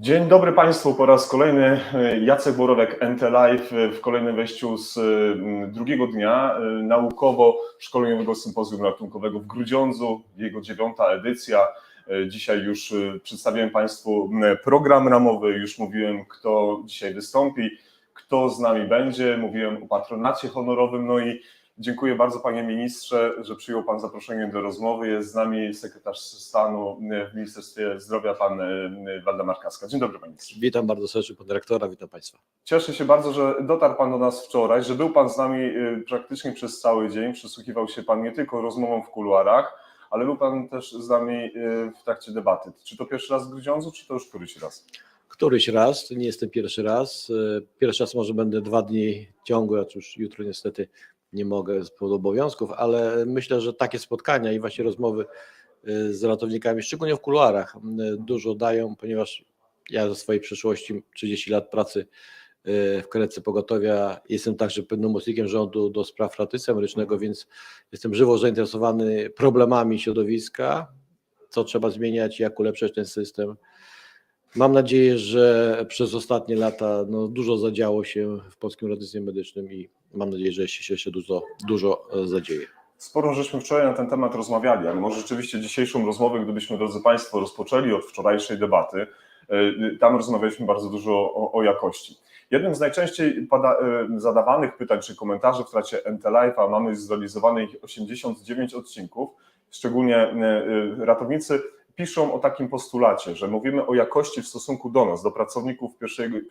Dzień dobry Państwu, po raz kolejny Jacek Borowek, NT Live w kolejnym wejściu z drugiego dnia naukowo-szkoleniowego sympozjum ratunkowego w Grudziądzu, jego 9. edycja. Dzisiaj już przedstawiłem Państwu program ramowy, już mówiłem, kto dzisiaj wystąpi, kto z nami będzie, mówiłem o patronacie honorowym, no i dziękuję bardzo Panie Ministrze, że przyjął Pan zaproszenie do rozmowy. Jest z nami sekretarz stanu w Ministerstwie Zdrowia, Pan Waldemar Kraska. Dzień dobry Panie Ministrze. Witam bardzo serdecznie Pana Dyrektora, witam Państwa. Cieszę się bardzo, że dotarł Pan do nas wczoraj, że był Pan z nami praktycznie przez cały dzień. Przysłuchiwał się Pan nie tylko rozmowom w kuluarach, ale był Pan też z nami w trakcie debaty. Czy to pierwszy raz w Grudziądzu, czy to już któryś raz? Któryś raz, to nie jestem pierwszy raz. Pierwszy raz może będę 2 dni ciągły, a już jutro niestety nie mogę z powodu obowiązków, ale myślę, że takie spotkania i właśnie rozmowy z ratownikami, szczególnie w kuluarach, dużo dają, ponieważ ja ze swojej przeszłości 30 lat pracy w karetce pogotowia jestem także pełnomocnikiem rządu do spraw ratownictwa medycznego, więc jestem żywo zainteresowany problemami środowiska, co trzeba zmieniać, jak ulepszać ten system. Mam nadzieję, że przez ostatnie lata dużo zadziało się w polskim ratownictwie medycznym i mam nadzieję, że się jeszcze dużo zadzieje. Sporo żeśmy wczoraj na ten temat rozmawiali, ale może rzeczywiście dzisiejszą rozmowę, gdybyśmy, drodzy Państwo, rozpoczęli od wczorajszej debaty, tam rozmawialiśmy bardzo dużo o jakości. Jednym z najczęściej zadawanych pytań czy komentarzy w trakcie NT Live, a mamy zrealizowanych 89 odcinków, szczególnie ratownicy piszą o takim postulacie, że mówimy o jakości w stosunku do nas, do pracowników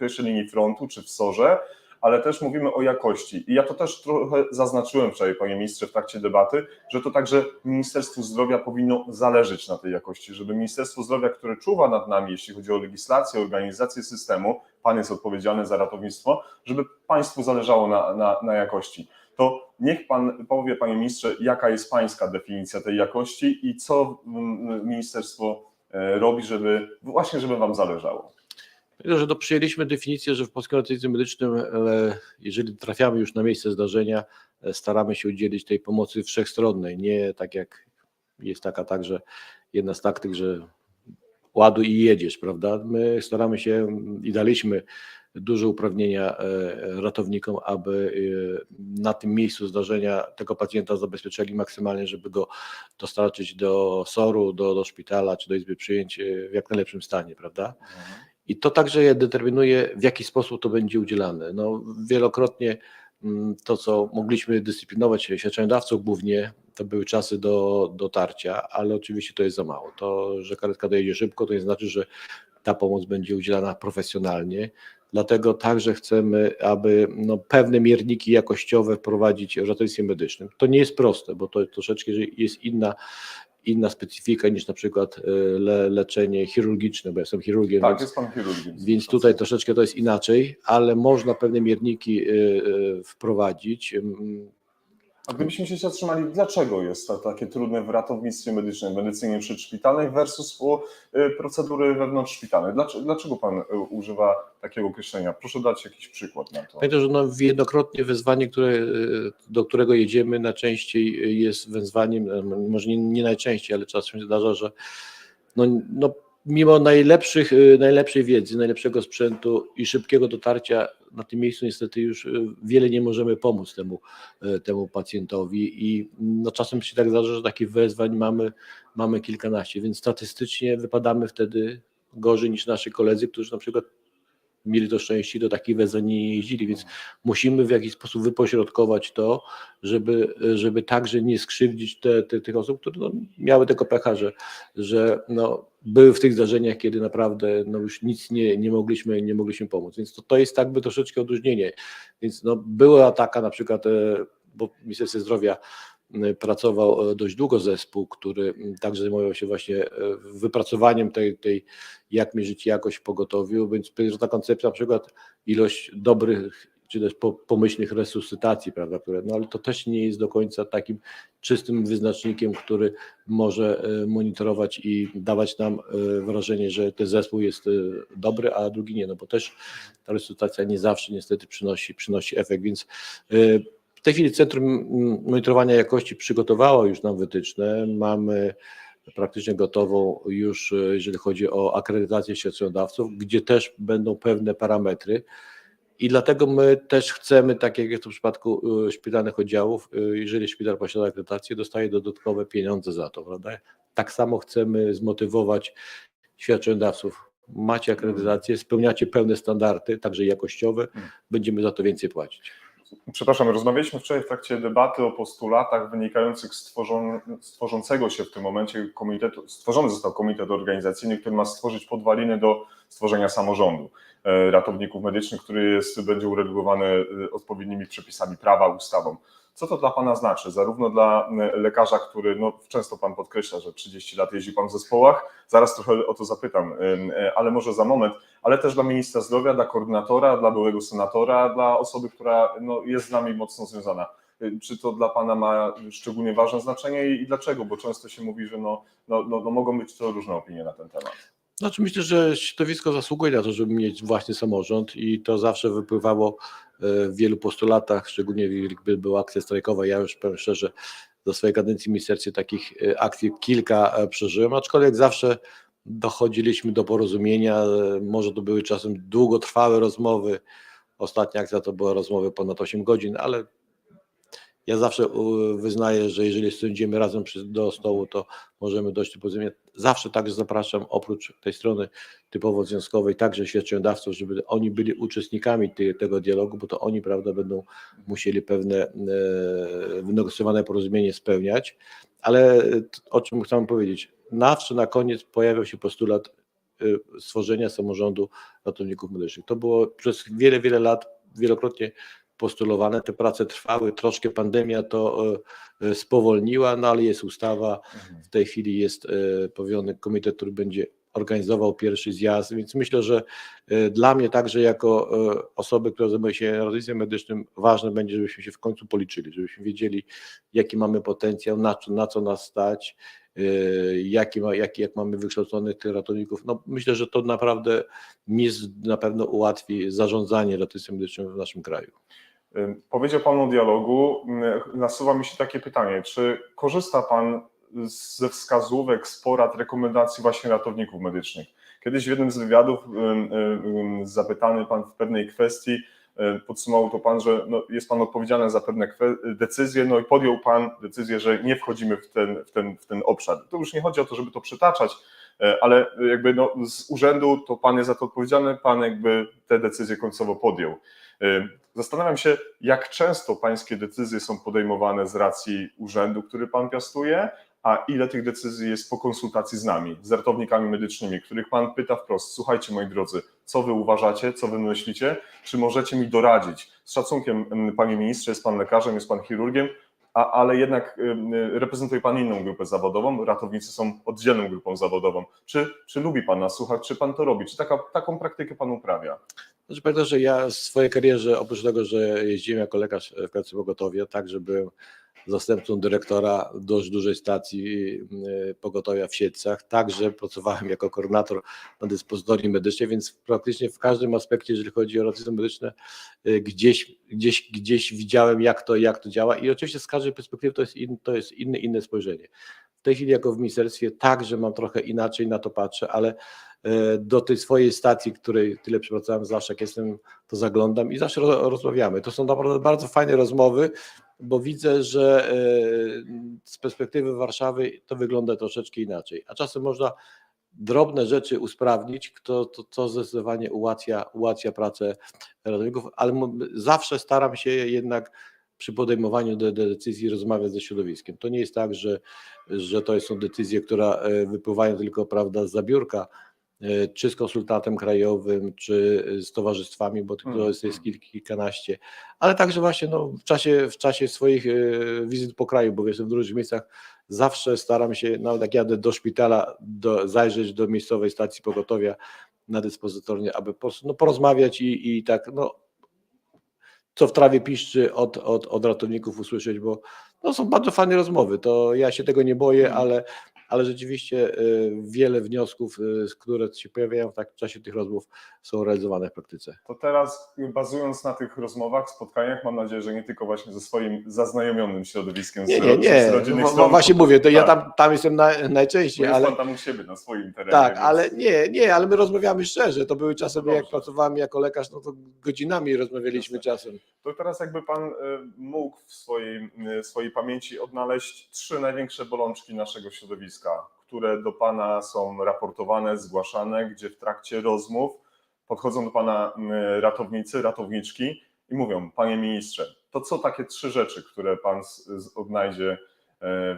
pierwszej linii frontu czy w SOR-ze, ale też mówimy o jakości. I ja to też trochę zaznaczyłem wczoraj, Panie Ministrze, w trakcie debaty, że to także Ministerstwu Zdrowia powinno zależeć na tej jakości, żeby Ministerstwo Zdrowia, które czuwa nad nami, jeśli chodzi o legislację, organizację systemu, Pan jest odpowiedzialny za ratownictwo, żeby Państwu zależało na jakości. To niech Pan powie, Panie Ministrze, jaka jest Pańska definicja tej jakości i co Ministerstwo robi, żeby Wam zależało. Myślę, że przyjęliśmy definicję, że w polskim ratownictwie medycznym, jeżeli trafiamy już na miejsce zdarzenia, staramy się udzielić tej pomocy wszechstronnej, nie tak jak jest taka także jedna z taktyk, że ładuj i jedziesz, prawda? My staramy się i daliśmy duże uprawnienia ratownikom, aby na tym miejscu zdarzenia tego pacjenta zabezpieczali maksymalnie, żeby go dostarczyć do SOR-u, do szpitala czy do izby przyjęć w jak najlepszym stanie, prawda? I to także determinuje, w jaki sposób to będzie udzielane. Wielokrotnie to, co mogliśmy dyscyplinować świadczeniodawców głównie, to były czasy do dotarcia, ale oczywiście to jest za mało. To, że karetka dojedzie szybko, to nie znaczy, że ta pomoc będzie udzielana profesjonalnie. Dlatego także chcemy, aby pewne mierniki jakościowe wprowadzić w ratownictwie medycznym. To nie jest proste, bo to troszeczkę jest inna specyfika niż na przykład leczenie chirurgiczne, bo ja jestem chirurgiem. Tak, jest Pan chirurgiem. Więc tutaj troszeczkę to jest inaczej, ale można pewne mierniki wprowadzić. A gdybyśmy się zatrzymali, dlaczego jest to takie trudne w ratownictwie medycznym, w medycynie przedszpitalnej versus procedury wewnątrzszpitalnej? Dlaczego Pan używa takiego określenia? Proszę dać jakiś przykład na to. Pamiętam, że jednokrotnie wezwanie, do którego jedziemy, najczęściej jest wezwaniem, może nie najczęściej, ale czasem się zdarza, że mimo najlepszej wiedzy, najlepszego sprzętu i szybkiego dotarcia na tym miejscu niestety już wiele nie możemy pomóc temu pacjentowi i czasem się tak zdarza, że takich wezwań mamy kilkanaście, więc statystycznie wypadamy wtedy gorzej niż nasi koledzy, którzy na przykład mieli to szczęście, do takich wezwań nie jeździli, więc musimy w jakiś sposób wypośrodkować to, żeby także nie skrzywdzić tych osób, które miały tego pecha, że były w tych zdarzeniach, kiedy naprawdę już nic nie mogliśmy pomóc. Więc to jest troszeczkę odróżnienie. Więc była taka na przykład, bo w Ministerstwie Zdrowia pracował dość długo zespół, który także zajmował się właśnie wypracowaniem tej jak mierzyć jakość w pogotowiu, więc ta koncepcja na przykład ilość dobrych czy też pomyślnych resuscytacji, prawda, które, ale to też nie jest do końca takim czystym wyznacznikiem, który może monitorować i dawać nam wrażenie, że ten zespół jest dobry, a drugi nie, bo też ta resuscytacja nie zawsze niestety przynosi efekt, więc w tej chwili Centrum Monitorowania Jakości przygotowało już nam wytyczne, mamy praktycznie gotową już, jeżeli chodzi o akredytację świadczeniodawców, gdzie też będą pewne parametry. I dlatego my też chcemy, tak jak jest to w przypadku szpitalnych oddziałów, jeżeli szpital posiada akredytację, dostaje dodatkowe pieniądze za to, prawda? Tak samo chcemy zmotywować świadczeniodawców. Macie akredytację, spełniacie pełne standardy, także jakościowe, będziemy za to więcej płacić. Przepraszam, rozmawialiśmy wczoraj w trakcie debaty o postulatach wynikających z stworzącego się w tym momencie komitetu. Stworzony został komitet organizacyjny, który ma stworzyć podwaliny do stworzenia samorządu ratowników medycznych, który będzie uregulowany odpowiednimi przepisami prawa, ustawą. Co to dla Pana znaczy? Zarówno dla lekarza, który, no, często Pan podkreśla, że 30 lat jeździ Pan w zespołach, zaraz trochę o to zapytam, ale może za moment, ale też dla ministra zdrowia, dla koordynatora, dla byłego senatora, dla osoby, która no, jest z nami mocno związana. Czy to dla Pana ma szczególnie ważne znaczenie i dlaczego? Bo często się mówi, że mogą być to różne opinie na ten temat. Znaczy myślę, że środowisko zasługuje na to, żeby mieć własny samorząd i to zawsze wypływało w wielu postulatach, szczególnie gdy była akcja strajkowa. Ja już powiem szczerze, za swojej kadencji w ministerstwie takich akcji kilka przeżyłem, aczkolwiek zawsze dochodziliśmy do porozumienia. Może to były czasem długotrwałe rozmowy. Ostatnia akcja to była rozmowy ponad 8 godzin, ale ja zawsze wyznaję, że jeżeli siądziemy razem do stołu, to możemy dojść do porozumienia. Zawsze także zapraszam, oprócz tej strony typowo związkowej, także świadczeniodawców, żeby oni byli uczestnikami tego dialogu, bo to oni, prawda, będą musieli pewne wynegocjowane porozumienie spełniać. Ale o czym chcę powiedzieć, zawsze na koniec pojawiał się postulat stworzenia samorządu ratowników medycznych. To było przez wiele, wiele lat wielokrotnie postulowane, te prace trwały, troszkę pandemia to spowolniła, no ale jest ustawa, w tej chwili jest powołany komitet, który będzie organizował pierwszy zjazd, więc myślę, że dla mnie także jako osoby, która zajmuje się ratownictwem medycznym, ważne będzie, żebyśmy się w końcu policzyli, żebyśmy wiedzieli, jaki mamy potencjał, na co nas stać, jak mamy wykształconych tych ratowników. No, myślę, że to naprawdę na pewno ułatwi zarządzanie ratownictwem medycznym w naszym kraju. Powiedział Pan o dialogu. Nasuwa mi się takie pytanie, czy korzysta Pan ze wskazówek, z porad, rekomendacji właśnie ratowników medycznych? Kiedyś w jednym z wywiadów zapytany Pan w pewnej kwestii, podsumował to Pan, że no, jest Pan odpowiedzialny za pewne decyzje, no i podjął Pan decyzję, że nie wchodzimy w ten obszar. To już nie chodzi o to, żeby to przytaczać, ale jakby no, z urzędu to Pan jest za to odpowiedzialny, Pan jakby te decyzje końcowo podjął. Zastanawiam się, jak często Pańskie decyzje są podejmowane z racji urzędu, który Pan piastuje, a ile tych decyzji jest po konsultacji z nami, z ratownikami medycznymi, których Pan pyta wprost: słuchajcie, moi drodzy, co Wy uważacie, co Wy myślicie, czy możecie mi doradzić? Z szacunkiem, Panie Ministrze, jest Pan lekarzem, jest Pan chirurgiem, ale jednak reprezentuje Pan inną grupę zawodową, ratownicy są oddzielną grupą zawodową. Czy lubi Pan nas słuchać, czy Pan to robi, czy taką praktykę Pan uprawia? Znaczy, pamiętam, że ja w swojej karierze, oprócz tego, że jeździłem jako lekarz w pracy pogotowia, także byłem zastępcą dyrektora dość dużej stacji pogotowia w Siedlcach, także pracowałem jako koordynator na dyspozytorni medycznej, więc praktycznie w każdym aspekcie, jeżeli chodzi o ratownictwo medyczne, gdzieś widziałem, jak to działa i oczywiście z każdej perspektywy to jest inne spojrzenie. W tej chwili jako w ministerstwie także mam trochę inaczej na to patrzę, ale do tej swojej stacji, której tyle przepracowałem, zawsze jak jestem, to zaglądam i zawsze rozmawiamy. To są naprawdę bardzo fajne rozmowy, bo widzę, że z perspektywy Warszawy to wygląda troszeczkę inaczej, a czasem można drobne rzeczy usprawnić, to zdecydowanie ułatwia pracę ratowników, ale zawsze staram się jednak przy podejmowaniu decyzji rozmawiać ze środowiskiem. To nie jest tak, że to są decyzje, które wypływają tylko, prawda, z biurka, czy z konsultantem krajowym, czy z towarzystwami, bo to jest kilkanaście, ale także właśnie no, w czasie swoich wizyt po kraju, bo jestem w różnych miejscach, zawsze staram się, nawet jak jadę do szpitala, zajrzeć do miejscowej stacji pogotowia na dyspozytornię, aby po prostu porozmawiać i tak, no, co w trawie piszczy od ratowników usłyszeć, bo no, są bardzo fajne rozmowy, to ja się tego nie boję, ale ale rzeczywiście wiele wniosków, które się pojawiają w czasie tych rozmów, są realizowane w praktyce. To teraz, bazując na tych rozmowach, spotkaniach, mam nadzieję, że nie tylko właśnie ze swoim zaznajomionym środowiskiem z rodzinnych stron. Właśnie mówię, to ja Tak. tam jestem najczęściej, Bo jest ale pan tam u siebie na swoim terenie. tak, więc... ale nie, ale my rozmawiamy szczerze. To były czasy, No jak dobrze. pracowałem jako lekarz, no to godzinami rozmawialiśmy Jasne. czasem. To teraz jakby pan mógł w swojej pamięci odnaleźć 3 największe bolączki naszego środowiska, które do pana są raportowane, zgłaszane, gdzie w trakcie rozmów podchodzą do pana ratownicy, ratowniczki i mówią: panie ministrze, to co takie 3 rzeczy, które pan odnajdzie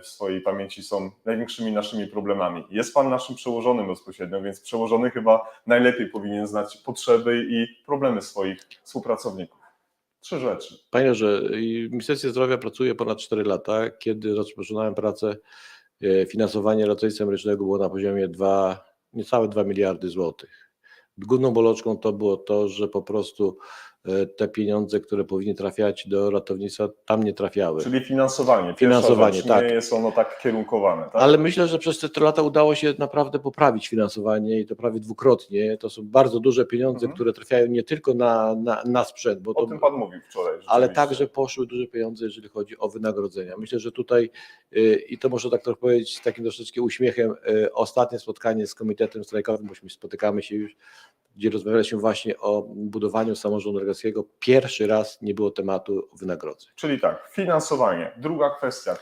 w swojej pamięci są największymi naszymi problemami? Jest pan naszym przełożonym bezpośrednio, więc przełożony chyba najlepiej powinien znać potrzeby i problemy swoich współpracowników. 3 rzeczy. Panie, że w Ministerstwie Zdrowia pracuję ponad 4 lata. Kiedy rozpoczynałem pracę, finansowanie ratownictwa medycznego było na poziomie niecałe 2 miliardy złotych. Główną bolączką to było to, że po prostu te pieniądze, które powinny trafiać do ratownictwa, tam nie trafiały. Czyli finansowanie. Finansowanie, rzecz, tak. Nie jest ono tak kierunkowane. Tak? Ale myślę, że przez te 4 lata udało się naprawdę poprawić finansowanie i to prawie dwukrotnie. To są bardzo duże pieniądze, które trafiają nie tylko na sprzęt, bo O to, tym pan mówił wczoraj. ale rzeczywiście. także poszły duże pieniądze, jeżeli chodzi o wynagrodzenia. Myślę, że tutaj, i to można tak trochę powiedzieć z takim troszeczkę uśmiechem, ostatnie spotkanie z komitetem strajkowym, bośmy spotykamy się już, gdzie rozmawialiśmy właśnie o budowaniu samorządu lekarskiego. Pierwszy raz nie było tematu wynagrodzeń. Czyli tak, finansowanie. Druga kwestia,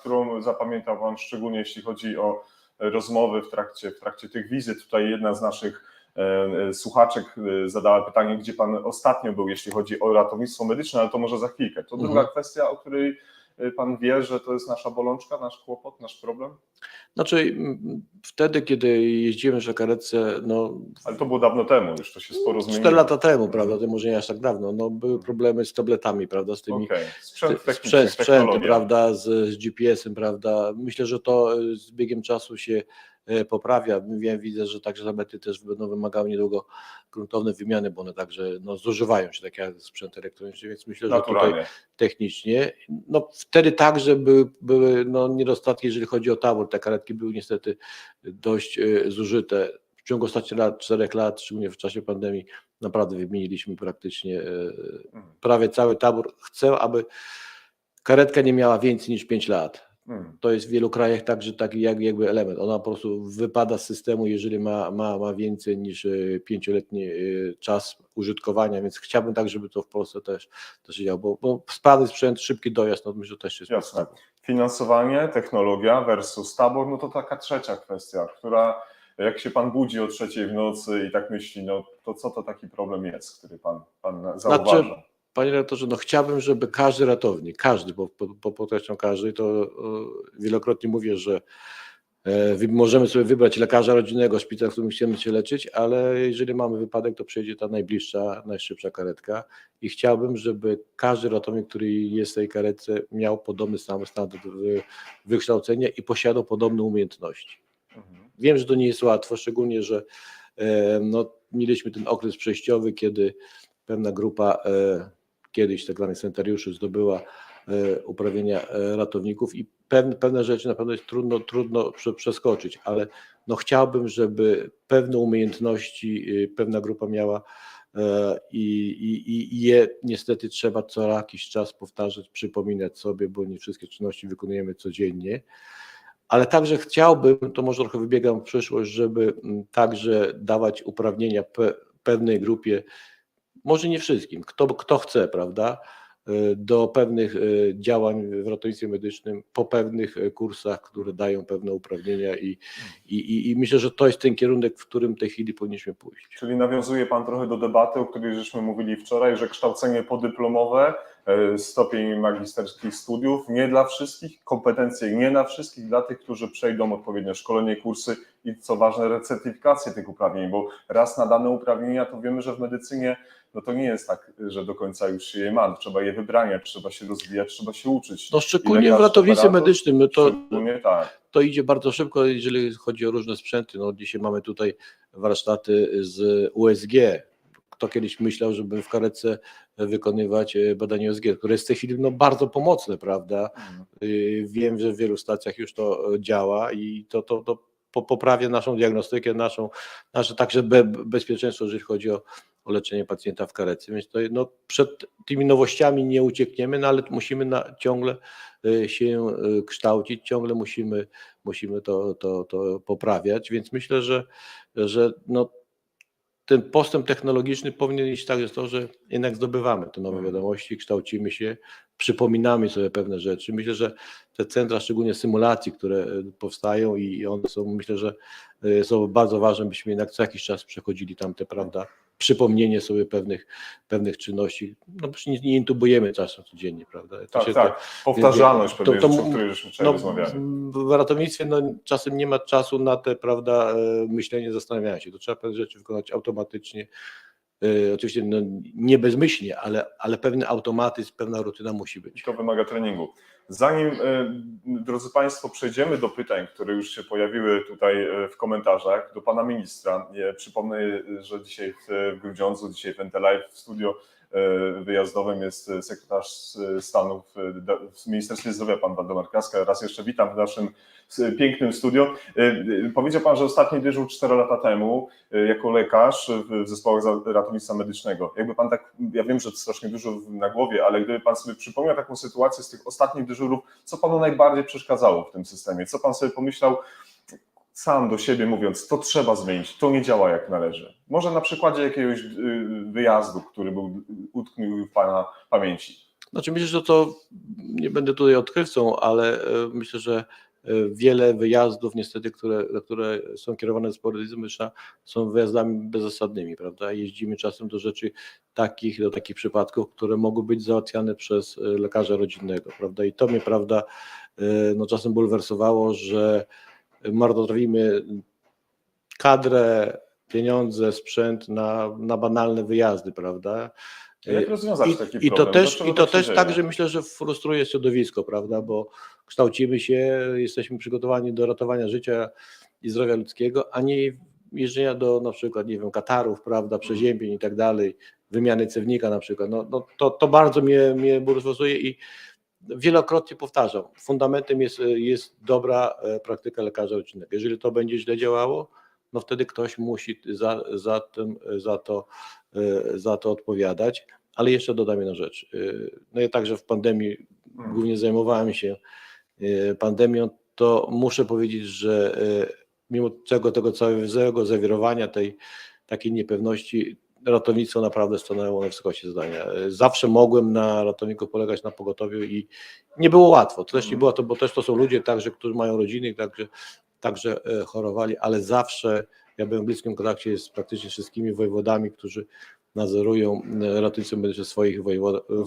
którą zapamiętał pan, szczególnie jeśli chodzi o rozmowy w trakcie tych wizyt. Tutaj jedna z naszych słuchaczek zadała pytanie, gdzie pan ostatnio był, jeśli chodzi o ratownictwo medyczne, ale to może za chwilkę. To druga kwestia, o której pan wie, że to jest nasza bolączka, nasz kłopot, nasz problem? Znaczy wtedy, kiedy jeździłem na karetce, no... Ale to było dawno temu, już to się sporo zmieniło. 4 lata temu, prawda, to może nie aż tak dawno, no były problemy z tabletami, prawda, z tymi Sprzęt techniczny, sprzętem, prawda, z GPS-em, prawda. Myślę, że to z biegiem czasu się poprawia. Widzę, że także tablety też będą wymagały niedługo gruntownej wymiany, bo one także zużywają się, tak jak sprzęt elektroniczny, więc myślę, że tutaj technicznie, no wtedy także były niedostatki, jeżeli chodzi o tabor. Te karetki były niestety dość zużyte. W ciągu ostatnich 4 lat, szczególnie w czasie pandemii, naprawdę wymieniliśmy praktycznie prawie cały tabor. Chcę, aby karetka nie miała więcej niż 5 lat. To jest w wielu krajach także taki jakby element. Ona po prostu wypada z systemu, jeżeli ma więcej niż 5-letni czas użytkowania, więc chciałbym tak, żeby to w Polsce też się działo, bo sprawny sprzęt, szybki dojazd, no myślę, że też jest podstawą. Finansowanie, technologia versus tabor, no to taka trzecia kwestia, która jak się pan budzi o 3:00 w nocy i tak myśli, no to co to taki problem jest, który pan zauważa? Znaczy, panie redaktorze, no chciałbym, żeby każdy ratownik, bo podkreślam każdy, to wielokrotnie mówię, że możemy sobie wybrać lekarza rodzinnego, szpital, w którym chcemy się leczyć, ale jeżeli mamy wypadek, to przyjedzie ta najbliższa, najszybsza karetka i chciałbym, żeby każdy ratownik, który jest w tej karetce, miał podobny standard wykształcenia i posiadał podobne umiejętności. Wiem, że to nie jest łatwo, szczególnie, że mieliśmy ten okres przejściowy, kiedy pewna grupa kiedyś tak zwanych sanitariuszy zdobyła uprawnienia ratowników i pewne rzeczy na pewno jest trudno przeskoczyć, ale chciałbym, żeby pewne umiejętności pewna grupa miała i je niestety trzeba co jakiś czas powtarzać, przypominać sobie, bo nie wszystkie czynności wykonujemy codziennie. Ale także chciałbym, to może trochę wybiegam w przyszłość, żeby także dawać uprawnienia pewnej grupie, może nie wszystkim, kto chce, prawda, do pewnych działań w ratownictwie medycznym, po pewnych kursach, które dają pewne uprawnienia i myślę, że to jest ten kierunek, w którym w tej chwili powinniśmy pójść. Czyli nawiązuje pan trochę do debaty, o której żeśmy mówili wczoraj, że kształcenie podyplomowe, stopień magisterskich studiów nie dla wszystkich, kompetencje nie dla wszystkich, dla tych, którzy przejdą odpowiednio szkolenie, kursy i co ważne recertyfikację tych uprawnień, bo raz nadane uprawnienia, to wiemy, że w medycynie no to nie jest tak, że do końca już się je ma, trzeba je wybraniać, trzeba się rozwijać, trzeba się uczyć. No szczególnie w ratownictwie medycznym, to idzie bardzo szybko, jeżeli chodzi o różne sprzęty. No dzisiaj mamy tutaj warsztaty z USG, kto kiedyś myślał, żeby w karetce wykonywać badanie USG, które jest w tej chwili no, bardzo pomocne, prawda? Wiem, że w wielu stacjach już to działa i to poprawia naszą diagnostykę, nasze także bezpieczeństwo, jeżeli chodzi o leczenie pacjenta w karetce. Więc to, no, przed tymi nowościami nie uciekniemy, no, ale musimy ciągle się kształcić, ciągle musimy to poprawiać, więc myślę, że no, ten postęp technologiczny powinien iść tak, jest to, że jednak zdobywamy te nowe wiadomości, kształcimy się, przypominamy sobie pewne rzeczy. Myślę, że te centra, szczególnie symulacji, które powstają i one są, myślę, że są bardzo ważne, byśmy jednak co jakiś czas przechodzili tam te, prawda, przypomnienie sobie pewnych czynności. No przecież nie intubujemy czasem codziennie, prawda? Tak. Powtarzalność pewnych rzeczy, o których żeśmy wczoraj rozmawiali. W ratownictwie no, czasem nie ma czasu na te, prawda, myślenie, zastanawianie się. To trzeba pewne rzeczy wykonać automatycznie. Oczywiście no, nie bezmyślnie, ale pewny automatyzm, pewna rutyna musi być. To wymaga treningu. Zanim, drodzy Państwo, przejdziemy do pytań, które już się pojawiły tutaj w komentarzach, do Pana Ministra. Przypomnę, że dzisiaj w Grudziądzu, dzisiaj w Live w studio wyjazdowym jest sekretarz stanu w Ministerstwie Zdrowia, pan Waldemar Kraska. Raz jeszcze witam w naszym pięknym studio. Powiedział pan, że ostatni dyżur 4 lata temu jako lekarz w zespołach ratownictwa medycznego. Jakby pan tak, ja wiem, że to strasznie dużo na głowie, ale gdyby pan sobie przypomniał taką sytuację z tych ostatnich dyżurów, co panu najbardziej przeszkadzało w tym systemie? Co pan sobie pomyślał sam do siebie mówiąc, to trzeba zmienić, to nie działa jak należy? Może na przykładzie jakiegoś wyjazdu, który utknął w pana pamięci. Znaczy myślę, że to nie będę tutaj odkrywcą, ale myślę, że wiele wyjazdów niestety, które są kierowane do sporyzmu, są wyjazdami bezzasadnymi, prawda? Jeździmy czasem do rzeczy do takich przypadków, które mogą być załatwiane przez lekarza rodzinnego, prawda? I to mnie, prawda, no czasem bulwersowało, że marnotrawimy kadrę, pieniądze, sprzęt na banalne wyjazdy, prawda? Jak rozwiązać taki I problem? to też także myślę, że frustruje środowisko, prawda, bo kształcimy się, jesteśmy przygotowani do ratowania życia i zdrowia ludzkiego, a nie jeżdżenia do na przykład, nie wiem, katarów, prawda, przeziębień i tak dalej, wymiany cewnika na przykład. No, to bardzo mnie bulwersuje i wielokrotnie powtarzam, fundamentem jest dobra praktyka lekarza rodzinnego. Jeżeli to będzie źle działało, no wtedy ktoś musi za to odpowiadać. Ale jeszcze dodam jedną rzecz. No ja także w pandemii głównie zajmowałem się pandemią, to muszę powiedzieć, że mimo tego całego zawirowania, tej takiej niepewności, ratownictwo naprawdę stanęło na wysokości zadania. Zawsze mogłem na ratowników polegać na pogotowiu i nie było łatwo. To też nie było to, bo też to są ludzie także, którzy mają rodziny, także chorowali, ale zawsze ja byłem w bliskim kontakcie z praktycznie wszystkimi wojewodami, którzy nadzorują ratownictwo medyczne w swoich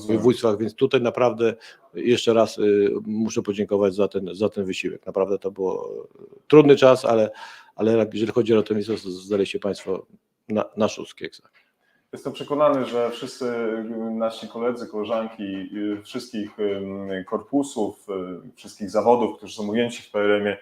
województwach, więc tutaj naprawdę jeszcze raz muszę podziękować za ten wysiłek. Naprawdę to był trudny czas, ale jeżeli chodzi o ratownictwo, to zdaliście Państwo na szóstkę. Jestem przekonany, że wszyscy nasi koledzy, koleżanki wszystkich korpusów, wszystkich zawodów, którzy są ujęci w PRM-ie,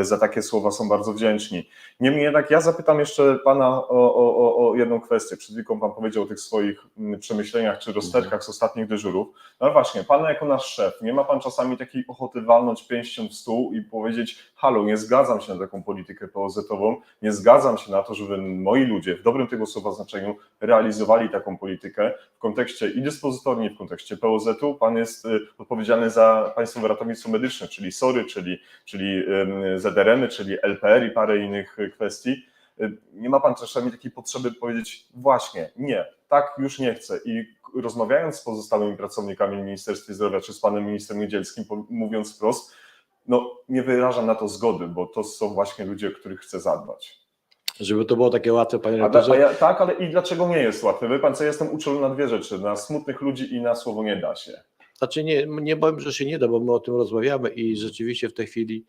za takie słowa są bardzo wdzięczni. Niemniej jednak ja zapytam jeszcze pana o jedną kwestię. Przed chwilą pan powiedział o tych swoich przemyśleniach czy rozterkach z ostatnich dyżurów. No ale właśnie, pan jako nasz szef, nie ma pan czasami takiej ochoty walnąć pięścią w stół i powiedzieć: halo, nie zgadzam się na taką politykę POZ-ową, nie zgadzam się na to, żeby moi ludzie w dobrym tego słowa znaczeniu realizowali taką politykę w kontekście i dyspozytorni, w kontekście POZ-u. Pan jest odpowiedzialny za Państwowe Ratownictwo Medyczne, czyli SOR-y, czyli ZRM-y, czyli LPR i parę innych kwestii. Nie ma pan czasami takiej potrzeby powiedzieć: właśnie, nie, tak już nie chcę. I rozmawiając z pozostałymi pracownikami w Ministerstwie Zdrowia czy z panem ministrem Niedzielskim, mówiąc wprost, no nie wyrażam na to zgody, bo to są właśnie ludzie, o których chcę zadbać. Żeby to było takie łatwe, panie redaktorze. Tak, ale i dlaczego nie jest łatwe? Wie pan co, ja jestem uczulony na dwie rzeczy: na smutnych ludzi i na słowo nie da się. Znaczy nie powiem, że się nie da, bo my o tym rozmawiamy i rzeczywiście w tej chwili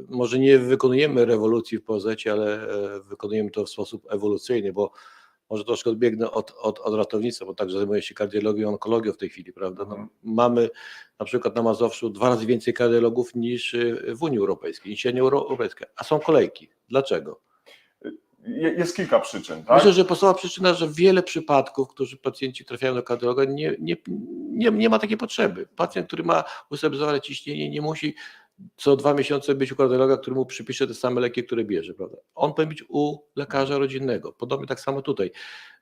może nie wykonujemy rewolucji w POZ-cie, ale wykonujemy to w sposób ewolucyjny, bo może troszkę odbiegnę od ratownictwa, bo także zajmuję się kardiologią i onkologią w tej chwili, prawda? No, mamy na przykład na Mazowszu 2 razy więcej kardiologów niż w Unii Europejskiej, niż średnia europejska, a są kolejki. Dlaczego? jest kilka przyczyn, tak? Myślę, że podstawowa przyczyna, że wiele przypadków, którzy pacjenci trafiają do kardiologa, nie ma takiej potrzeby. Pacjent, który ma ustabilizowane ciśnienie, nie musi co 2 miesiące być u kardiologa, który mu przypisze te same leki, które bierze, prawda? On powinien być u lekarza rodzinnego. Podobnie tak samo tutaj.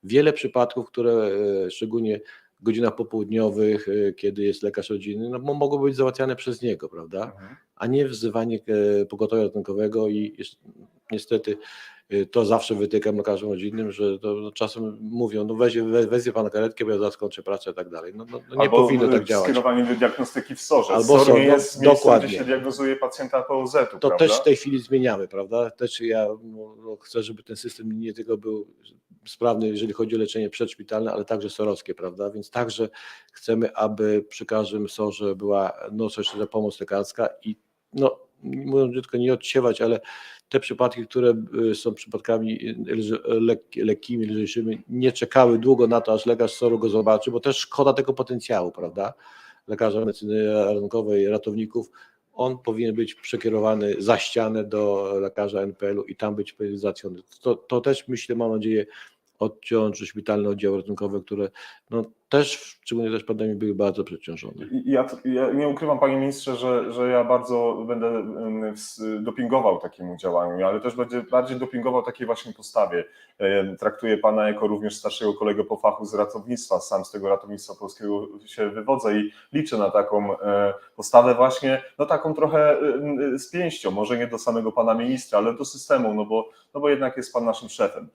Wiele przypadków, które szczególnie w godzinach popołudniowych, kiedy jest lekarz rodzinny, no, mogą być załatwiane przez niego, prawda? A nie wzywanie pogotowia ratunkowego i niestety to zawsze wytykam lekarzom rodzinnym, że to czasem mówią, no weźmie pan karetkę, bo ja zaraz skończę pracę i tak dalej. No nie Albo powinno tak działać. skierowanie do diagnostyki w SOR-ze. Albo SOR SOR, nie no, jest miejscem, dokładnie. gdzie się diagnozuje pacjenta POZ-u, To prawda? też w tej chwili zmieniamy, prawda? Też ja chcę, żeby ten system nie tylko był sprawny, jeżeli chodzi o leczenie przedszpitalne, ale także sorowskie, prawda? Więc także chcemy, aby przy każdym SOR-ze była jeszcze pomoc lekarska i no, mówiąc brzydko, nie odsiewać, ale te przypadki, które są przypadkami lekkimi, lżejszymi, nie czekały długo na to, aż lekarz SOR-u go zobaczy, bo też szkoda tego potencjału, prawda? Lekarza medycyny ratunkowej, ratowników, on powinien być przekierowany za ścianę do lekarza NPL-u i tam być załatwiony. To też myślę, mam nadzieję, odciąży szpitalne oddziały ratunkowe, które no, też, szczególnie też pandemii, były bardzo przeciążone. Ja nie ukrywam, panie ministrze, że ja bardzo będę dopingował takiemu działaniu, ale też będę bardziej dopingował takiej właśnie postawie. Traktuję pana jako również starszego kolegę po fachu z ratownictwa, sam z tego ratownictwa polskiego się wywodzę i liczę na taką postawę właśnie, no taką trochę z pięścią, może nie do samego pana ministra, ale do systemu, no bo jednak jest pan naszym szefem.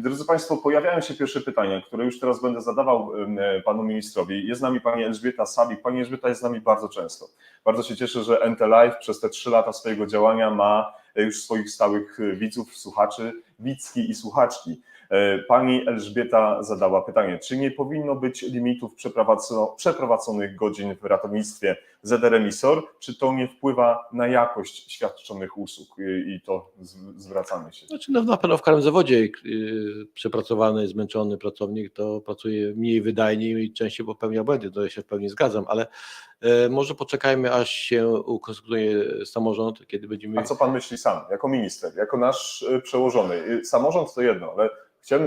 Drodzy państwo, pojawiają się pierwsze pytania, które już teraz będę zadawał panu ministrowi. Jest z nami pani Elżbieta Sabik. Pani Elżbieta jest z nami bardzo często. Bardzo się cieszę, że NT Live przez te 3 lata swojego działania ma już swoich stałych widzów, słuchaczy, widzki i słuchaczki. Pani Elżbieta zadała pytanie, czy nie powinno być limitów przeprowadzonych godzin w ratownictwie ZRM i SOR, czy to nie wpływa na jakość świadczonych usług i to zwracamy się. Znaczy, no, na pewno w każdym zawodzie przepracowany, zmęczony pracownik to pracuje mniej wydajnie i częściej popełnia błędy, to ja się w pełni zgadzam, ale może poczekajmy, aż się ukonstytuuje samorząd, kiedy będziemy... A co pan myśli sam, jako minister, jako nasz przełożony? Samorząd to jedno, ale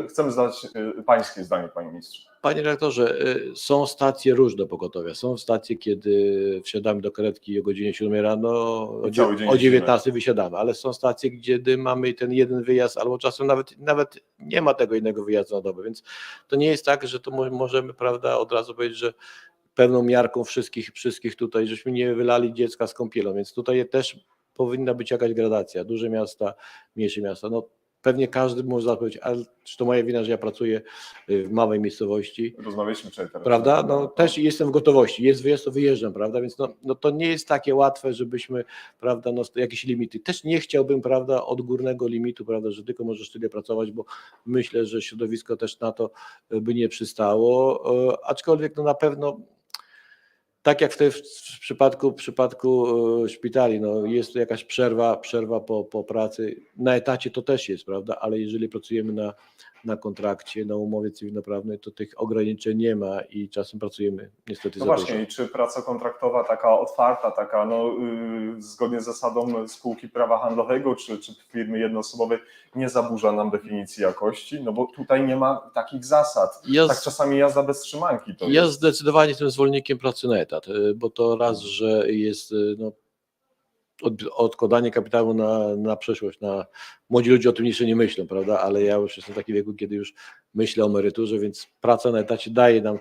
chcemy znać pańskie zdanie, panie ministrze. Panie redaktorze, są stacje różne pogotowia. Są stacje, kiedy wsiadamy do karetki o godzinie 7 rano, o 19 wysiadamy, ale są stacje, gdzie mamy ten jeden wyjazd, albo czasem nawet nie ma tego jednego wyjazdu na dobę, więc to nie jest tak, że to możemy, prawda, od razu powiedzieć, że pełną miarką wszystkich tutaj, żeśmy nie wylali dziecka z kąpielą, więc tutaj też powinna być jakaś gradacja. Duże miasta, mniejsze miasta. No, pewnie każdy może powiedzieć, ale czy to moja wina, że ja pracuję w małej miejscowości. Rozmawialiśmy wczoraj teraz. Prawda? No, też jestem w gotowości. Jest wyjazd, to wyjeżdżam, prawda? Więc no to nie jest takie łatwe, żebyśmy, prawda, no jakieś limity. Też nie chciałbym, prawda, odgórnego limitu, prawda, że tylko możesz tyle pracować, bo myślę, że środowisko też na to by nie przystało. Aczkolwiek no na pewno tak jak w przypadku szpitali, no jest to jakaś przerwa po pracy. Na etacie to też jest, prawda, ale jeżeli pracujemy na kontrakcie, na umowie cywilnoprawnej, to tych ograniczeń nie ma i czasem pracujemy niestety no za właśnie, dużo. i czy praca kontraktowa taka otwarta, taka zgodnie z zasadą spółki prawa handlowego, czy firmy jednoosobowej nie zaburza nam definicji jakości? No bo tutaj nie ma takich zasad. Tak czasami jazda bez trzymanki to ja jest. Zdecydowanie jestem zwolennikiem pracy na etat, bo to raz, że jest odkładanie kapitału na przyszłość. Młodzi ludzie o tym jeszcze nie myślą, prawda? Ale ja już jestem w takim wieku, kiedy już myślę o emeryturze, więc praca na etacie daje nam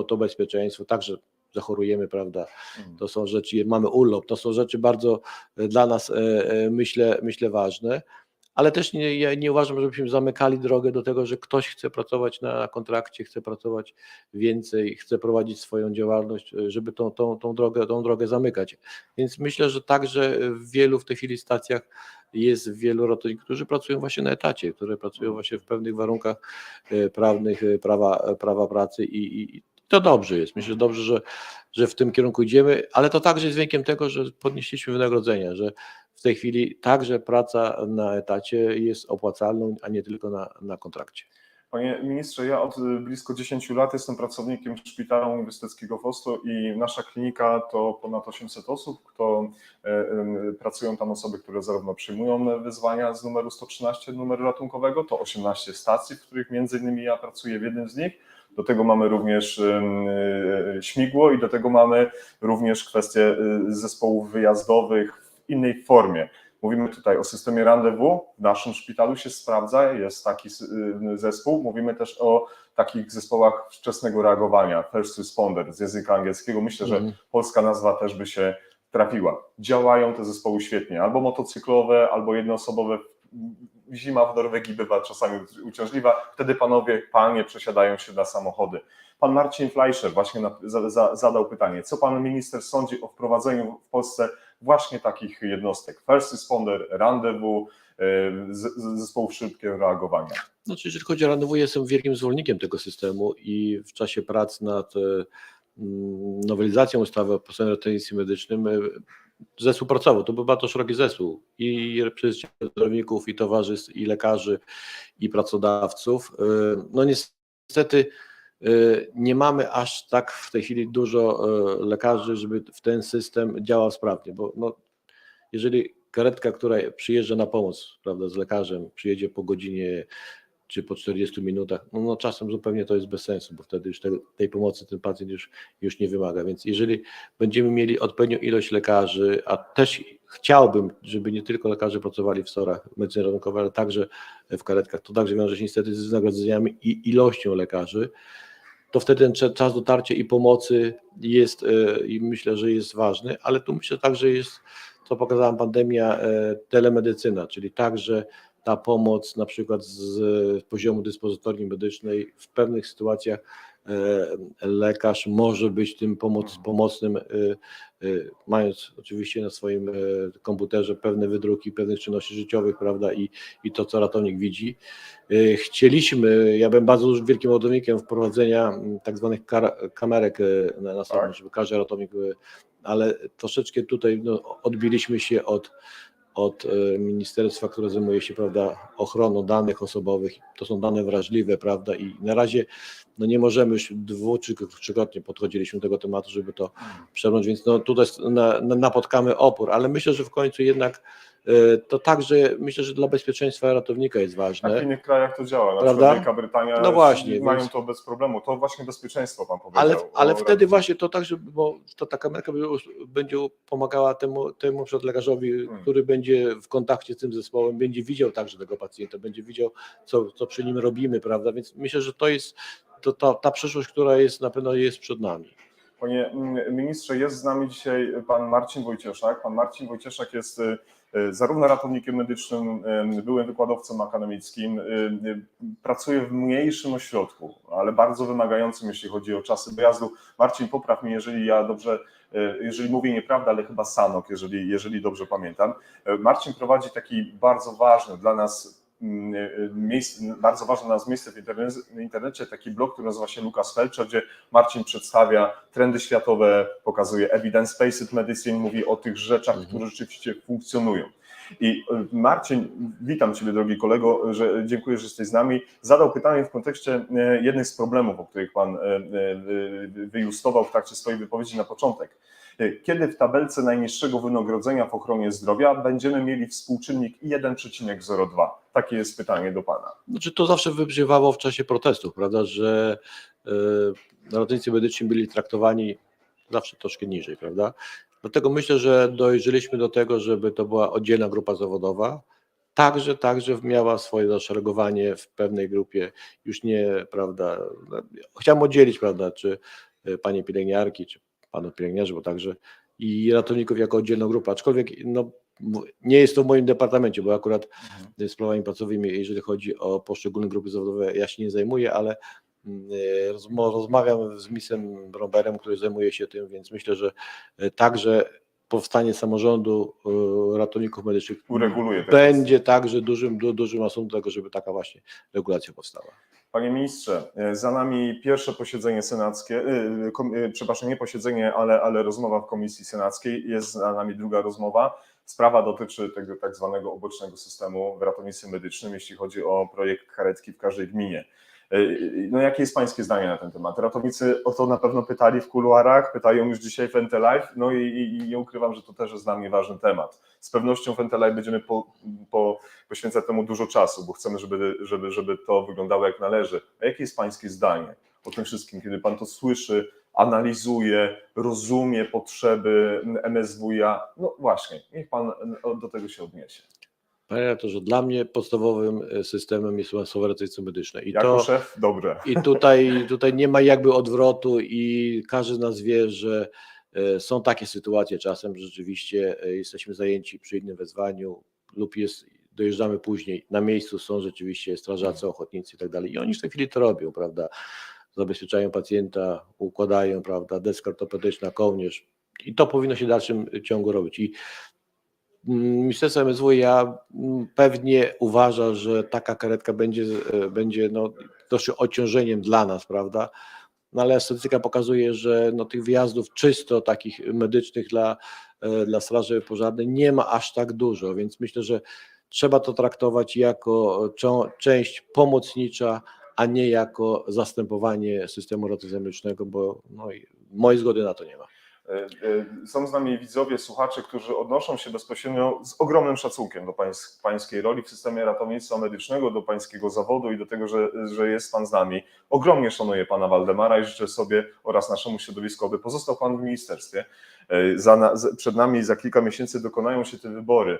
to bezpieczeństwo, także zachorujemy, prawda? To są rzeczy, mamy urlop, to są rzeczy bardzo dla nas, myślę ważne. Ale też ja nie uważam, żebyśmy zamykali drogę do tego, że ktoś chce pracować na kontrakcie, chce pracować więcej, chce prowadzić swoją działalność, żeby tą drogę zamykać. Więc myślę, że także w tej chwili stacjach jest wielu ratowników, którzy pracują właśnie na etacie, które pracują właśnie w pewnych warunkach prawnych, prawa pracy i to dobrze jest. Myślę, że dobrze, że w tym kierunku idziemy, ale to także jest wynikiem tego, że podnieśliśmy wynagrodzenia, że w tej chwili także praca na etacie jest opłacalną, a nie tylko na kontrakcie. Panie ministrze, ja od blisko 10 lat jestem pracownikiem Szpitala Uniwersyteckiego w Oslo i nasza klinika to ponad 800 osób, pracują tam osoby, które zarówno przyjmują wyzwania z numeru 113, numeru ratunkowego, to 18 stacji, w których między innymi ja pracuję w jednym z nich. Do tego mamy również śmigło i do tego mamy również kwestie zespołów wyjazdowych w innej formie. Mówimy tutaj o systemie rendezvous, w naszym szpitalu się sprawdza, jest taki zespół. Mówimy też o takich zespołach wczesnego reagowania, first responder z języka angielskiego. Myślę, że polska nazwa też by się trafiła. Działają te zespoły świetnie, albo motocyklowe, albo jednoosobowe. Zima w Norwegii bywa czasami uciążliwa, wtedy panie przesiadają się na samochody. Pan Marcin Fleischer właśnie zadał pytanie, co pan minister sądzi o wprowadzeniu w Polsce właśnie takich jednostek, first responder, rendezvous, zespołów szybkiego reagowania. Znaczy, jeżeli chodzi o rendezvous, jestem wielkim zwolennikiem tego systemu i w czasie prac nad nowelizacją ustawy o personelu ratownictwie medycznym zespół pracował, to był bardzo szeroki zespół i przedstawicielów, i towarzystw, i lekarzy, i pracodawców. No niestety nie mamy aż tak w tej chwili dużo lekarzy, żeby w ten system działał sprawnie, bo no, jeżeli karetka, która przyjeżdża na pomoc, prawda, z lekarzem, przyjedzie po godzinie czy po 40 minutach, no czasem zupełnie to jest bez sensu, bo wtedy już tej pomocy ten pacjent już nie wymaga, więc jeżeli będziemy mieli odpowiednią ilość lekarzy, a też chciałbym, żeby nie tylko lekarze pracowali w SOR-ach medycyny ratunkowej, ale także w karetkach, to także wiąże się niestety z wynagrodzeniami i ilością lekarzy, to wtedy ten czas dotarcia i pomocy jest i myślę, że jest ważny, ale tu myślę także jest, co pokazała pandemia, telemedycyna, czyli także ta pomoc na przykład z poziomu dyspozytorni medycznej w pewnych sytuacjach lekarz może być tym pomocnym, mając oczywiście na swoim komputerze pewne wydruki pewnych czynności życiowych, prawda, i to, co ratownik widzi. Chcieliśmy, ja byłem bardzo wielkim orędownikiem wprowadzenia tak zwanych kamerek na stronę, żeby każdy ratownik, ale troszeczkę tutaj odbiliśmy się od ministerstwa, które zajmuje się, prawda, ochroną danych osobowych. To są dane wrażliwe, prawda, i na razie nie możemy już czy trzykrotnie podchodziliśmy do tego tematu, żeby to przebrnąć, więc tutaj napotkamy opór, ale myślę, że w końcu jednak to także, myślę, że dla bezpieczeństwa ratownika jest ważne. Tak w innych krajach to działa, na prawda? przykład Wielka Brytania, no właśnie, mają więc... to bez problemu, to właśnie bezpieczeństwo pan powiedział. Ale wtedy właśnie to także, bo ta kamerka będzie pomagała temu lekarzowi, który będzie w kontakcie z tym zespołem, będzie widział także tego pacjenta, będzie widział, co przy nim robimy, prawda, więc myślę, że to jest ta przyszłość, która jest na pewno jest przed nami. Panie ministrze, jest z nami dzisiaj pan Marcin Wojcieszak. Pan Marcin Wojcieszak jest zarówno ratownikiem medycznym, byłym wykładowcą akademickim, pracuje w mniejszym ośrodku, ale bardzo wymagającym, jeśli chodzi o czasy dojazdu. Marcin, popraw mnie, jeżeli mówię nieprawdę, ale chyba Sanok, jeżeli dobrze pamiętam. Marcin prowadzi taki bardzo ważny dla nas miejsce w internecie, taki blog, który nazywa się Lucas Felcher, gdzie Marcin przedstawia trendy światowe, pokazuje evidence-based medicine, mówi o tych rzeczach, które rzeczywiście funkcjonują. I Marcin, witam Ciebie, drogi kolego, dziękuję, że jesteś z nami. Zadał pytanie w kontekście jednych z problemów, o których Pan wyjustował w trakcie swojej wypowiedzi na początek. Kiedy w tabelce najniższego wynagrodzenia w ochronie zdrowia będziemy mieli współczynnik 1,02? Takie jest pytanie do Pana. Znaczy to zawsze wybrzmiewało w czasie protestów, prawda, że ratownicy medyczni byli traktowani zawsze troszkę niżej, prawda? Dlatego myślę, że dojrzeliśmy do tego, żeby to była oddzielna grupa zawodowa, także miała swoje zaszeregowanie w pewnej grupie, już nie, prawda, chciałem oddzielić, prawda, czy panie pielęgniarki, czy panów pielęgniarzy, bo także i ratowników jako oddzielną grupę, aczkolwiek nie jest to w moim departamencie, bo akurat sprawami pracowymi, jeżeli chodzi o poszczególne grupy zawodowe, ja się nie zajmuję, ale rozmawiam z ministrem Bromberem, który zajmuje się tym, więc myślę, że także powstanie samorządu ratowników medycznych będzie także dużym asumptem tego, żeby taka właśnie regulacja powstała. Panie ministrze, za nami pierwsze posiedzenie senackie, przepraszam, nie posiedzenie, ale rozmowa w komisji senackiej, jest za nami druga rozmowa. Sprawa dotyczy tego tak zwanego ubocznego systemu w ratownictwie medycznym, jeśli chodzi o projekt karetki w każdej gminie. No jakie jest pańskie zdanie na ten temat? Ratownicy o to na pewno pytali w kuluarach, pytają już dzisiaj w NT Live, no i nie ukrywam, że to też jest dla mnie ważny temat. Z pewnością w NT Live będziemy poświęcać temu dużo czasu, bo chcemy, żeby to wyglądało jak należy. A jakie jest pańskie zdanie o tym wszystkim, kiedy pan to słyszy, analizuje, rozumie potrzeby MSWiA? No właśnie, niech pan do tego się odniesie. Panie redaktorze, dla mnie podstawowym systemem jest masowe ratownictwo medyczne. Jako szef, dobrze. I tutaj nie ma jakby odwrotu i każdy z nas wie, że są takie sytuacje czasem, że rzeczywiście jesteśmy zajęci przy innym wezwaniu lub dojeżdżamy później. Na miejscu są rzeczywiście strażacy, ochotnicy i tak dalej. I oni w tej chwili to robią, prawda? Zabezpieczają pacjenta, układają, prawda? Deska ortopedyczna, kołnierz. I to powinno się w dalszym ciągu robić. I Ministerstwo MSWiA pewnie uważa, że taka karetka będzie troszkę ociążeniem dla nas, prawda? No ale statystyka pokazuje, że tych wyjazdów czysto takich medycznych dla straży pożarnej nie ma aż tak dużo, więc myślę, że trzeba to traktować jako część pomocnicza, a nie jako zastępowanie systemu ratownictwa medycznego, bo mojej zgody na to nie ma. Są z nami widzowie, słuchacze, którzy odnoszą się bezpośrednio z ogromnym szacunkiem do pańskiej roli w systemie ratownictwa medycznego, do pańskiego zawodu i do tego, że jest pan z nami. Ogromnie szanuję pana Waldemara i życzę sobie oraz naszemu środowisku, aby pozostał pan w ministerstwie. Przed nami za kilka miesięcy dokonają się te wybory,